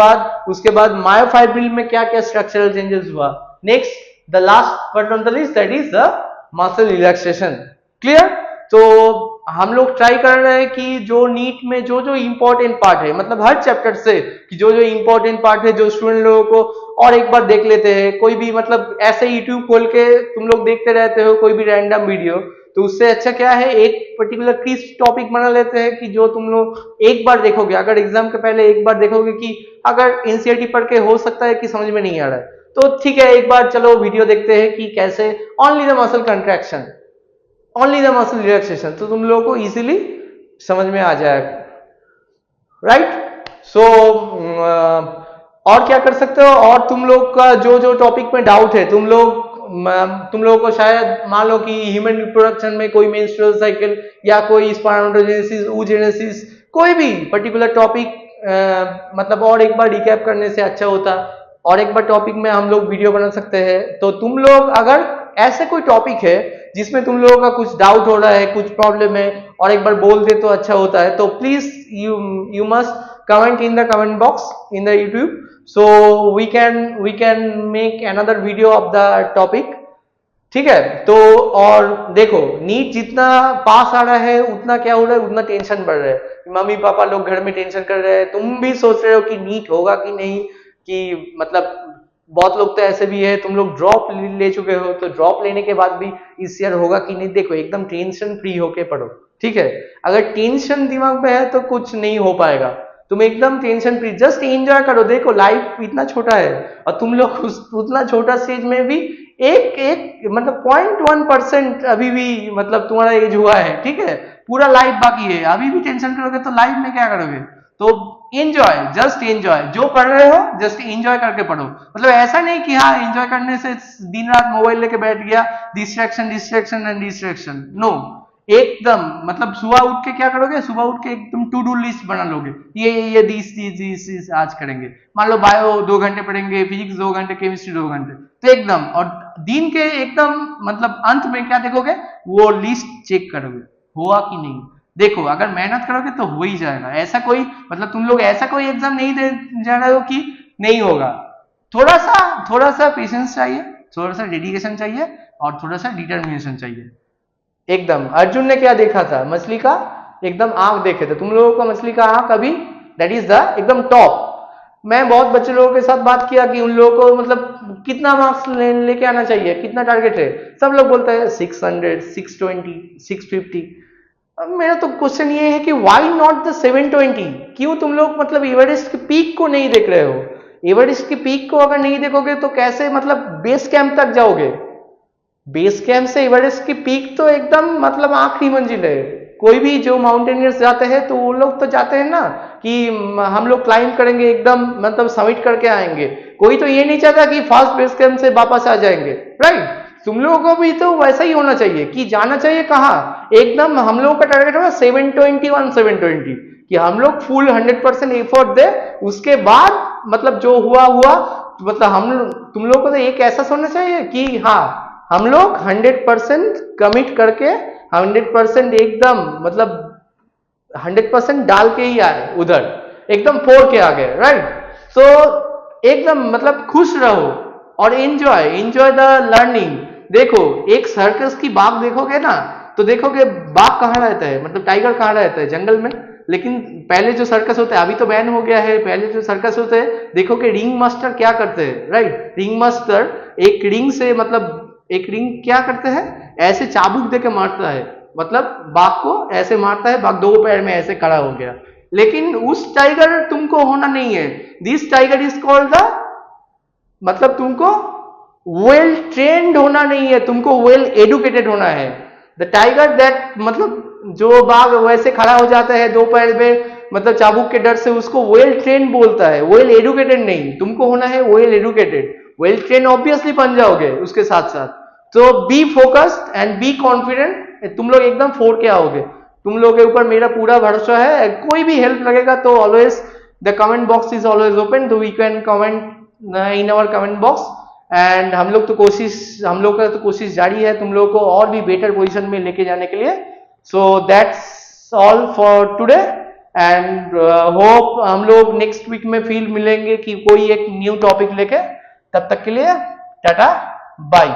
बाद मायोफाइब्रिल में क्या क्या स्ट्रक्चरल चेंजेस हुआ, next the last but not the least that is the muscle relaxation. Clear? तो हम लोग ट्राई कर रहे हैं कि जो नीट में जो जो इंपॉर्टेंट पार्ट है, मतलब हर चैप्टर से कि जो जो इंपॉर्टेंट पार्ट है जो स्टूडेंट लोगों को और एक बार देख लेते हैं, कोई भी मतलब ऐसे यूट्यूब खोल के तुम लोग देखते रहते हो कोई भी रैंडम वीडियो, तो उससे अच्छा क्या है एक पर्टिकुलर क्रिस्प टॉपिक बना लेते हैं कि जो तुम लोग एक बार देखोगे, अगर एग्जाम के पहले एक बार देखोगे कि अगर एनसीईआरटी पढ़ के हो सकता है कि समझ में नहीं आ रहा है तो ठीक है एक बार चलो वीडियो देखते हैं कि कैसे only the muscle contraction, only the muscle relaxation, तो तुम लोगों को इजीली समझ में आ जाएगा। राइट? सो और क्या कर सकते हो, और तुम लोग का जो जो टॉपिक में डाउट है तुम लोगों को शायद मान लो कि ह्यूमन रिप्रोडक्शन में कोई मेंस्ट्रुअल साइकिल या कोई स्पर्मेटोजेनेसिस, oogenesis, कोई भी पर्टिकुलर टॉपिक मतलब और एक बार रिकैप करने से अच्छा होता, और एक बार टॉपिक में हम लोग वीडियो बना सकते हैं। तो तुम लोग अगर ऐसे कोई टॉपिक है जिसमें तुम लोगों का कुछ डाउट हो रहा है, कुछ प्रॉब्लम है और एक बार बोल दे तो अच्छा होता है, तो please you must comment in the comment box in the YouTube, so we can make another video of the topic। ठीक है? तो और देखो नीट जितना पास आ रहा है उतना क्या हो रहा है, उतना टेंशन बढ़ रहा है, मम्मी पापा लोग घर में टेंशन कर रहे हैं, तुम भी सोच रहे हो कि नीट होगा कि नहीं, कि मतलब बहुत लोग तो ऐसे भी है तुम लोग ड्रॉप ले चुके हो, तो ड्रॉप लेने के बाद भी इस ईयर होगा कि नहीं, देखो एकदम टेंशन फ्री होके पढ़ो। ठीक है? अगर टेंशन दिमाग में है तो कुछ नहीं हो पाएगा, तुम एकदम टेंशन फ्री जस्ट एंजॉय करो। देखो लाइफ इतना छोटा है और तुम लोग उतना छोटा स्टेज में भी एक मतलब 0.1% अभी भी मतलब तुम्हारा एज हुआ है। ठीक है? पूरा लाइफ बाकी है, अभी भी टेंशन करोगे तो लाइफ में क्या करोगे, तो एंजॉय, जस्ट एंजॉय, जो पढ़ रहे हो जस्ट एंजॉय करके पढ़ो, मतलब ऐसा नहीं कि हाँ एंजॉय करने से दिन रात मोबाइल लेके बैठ गया, distraction distraction and distraction, no, एकदम मतलब सुबह उठ के क्या करोगे, सुबह उठ के एकदम टू डू लिस्ट बना लोगे, ये दिस आज करेंगे, मान लो बायो 2 घंटे पढ़ेंगे, फिजिक्स 2 घंटे, केमिस्ट्री 2 घंटे, तो एकदम, और दिन के एकदम मतलब अंत में क्या देखोगे, वो लिस्ट चेक करोगे हुआ कि नहीं। देखो अगर मेहनत करोगे तो हो ही जाएगा, ऐसा कोई मतलब तुम लोग ऐसा कोई एग्जाम नहीं दे जा रहे हो कि नहीं होगा, थोड़ा सा पेशेंस चाहिए, थोड़ा सा डेडिकेशन चाहिए और थोड़ा सा डिटर्मिनेशन चाहिए। एकदम अर्जुन ने क्या देखा था, मछली का एकदम आंख देखे थे, तुम लोगों को मछली का आंख अभी दैट इज द एकदम टॉप। मैं बहुत बच्चे लोगों के साथ बात किया कि उन लोगों को मतलब कितना मार्क्स लेके आना चाहिए, कितना टारगेट है, सब लोग बोलते हैं 600, 620, 650। मेरा तो क्वेश्चन ये है कि व्हाई नॉट द 720, क्यों तुम लोग मतलब एवरेस्ट के पीक को नहीं देख रहे हो, एवरेस्ट की पीक को अगर नहीं देखोगे तो कैसे मतलब बेस कैंप तक जाओगे, बेस कैंप से एवरेस्ट की पीक तो एकदम मतलब आखिरी मंजिल है। कोई भी जो माउंटेनियर्स जाते हैं तो वो लोग तो जाते हैं ना कि हम लोग क्लाइंब करेंगे एकदम मतलब समिट करके आएंगे, कोई तो ये नहीं चाहता कि फास्ट बेस कैंप से वापस आ जाएंगे, राइट। तुम लोगों को भी तो वैसा ही होना चाहिए कि जाना चाहिए कहाँ, एकदम हम लोगों का टारगेट होगा 721 720, कि हम लोग फुल 100% एफर्ट दे, उसके बाद मतलब जो हुआ हुआ, मतलब हम तुम लोग को तो एक ऐसा सोचना चाहिए कि हाँ हम लोग 100% कमिट करके 100% एकदम मतलब 100% डाल के ही आए उधर, एकदम फोड़ के आ गए, राइट। तो एकदम मतलब खुश रहो और एंजॉय द लर्निंग। देखो एक सर्कस की बाघ देखोगे ना, तो देखोगे बाघ कहाँ रहता है, मतलब टाइगर कहाँ रहता है, जंगल में। लेकिन पहले जो सर्कस होता है, अभी तो बैन हो गया है, पहले जो सर्कस होते हैं देखोगे रिंग मास्टर क्या करते हैं, राइट। रिंग मास्टर एक रिंग से मतलब एक रिंग क्या करते हैं, ऐसे चाबुक दे के मारता है, मतलब बाघ को ऐसे मारता है, बाघ दो पैर में ऐसे खड़ा हो गया। लेकिन उस टाइगर तुमको होना नहीं है, this tiger is called the, मतलब तुमको वेल ट्रेन्ड होना नहीं है, तुमको वेल एडुकेटेड होना है। द टाइगर दैट, मतलब जो बाघ वैसे खड़ा हो जाता है दो पैर में, मतलब चाबुक के डर से, उसको वेल ट्रेन बोलता है, वेल एडुकेटेड नहीं। तुमको होना है well educated, well train obviously बन जाओगे उसके साथ साथ। तो be focused and be confident, तुम लोग एकदम फोड़ के आओगे। तुम लोग के ऊपर मेरा पूरा भरोसा है। कोई भी हेल्प लगेगा तो always the comment box is always open, तो we can comment in our comment box. And हम लोग का तो कोशिश जारी है तुम लोगों को और भी बेटर पोजीशन में लेके जाने के लिए। So that's all for today, and hope हम लोग नेक्स्ट वीक में फिर मिलेंगे कि कोई एक न्यू टॉपिक लेके। तब तक के लिए टाटा बाय।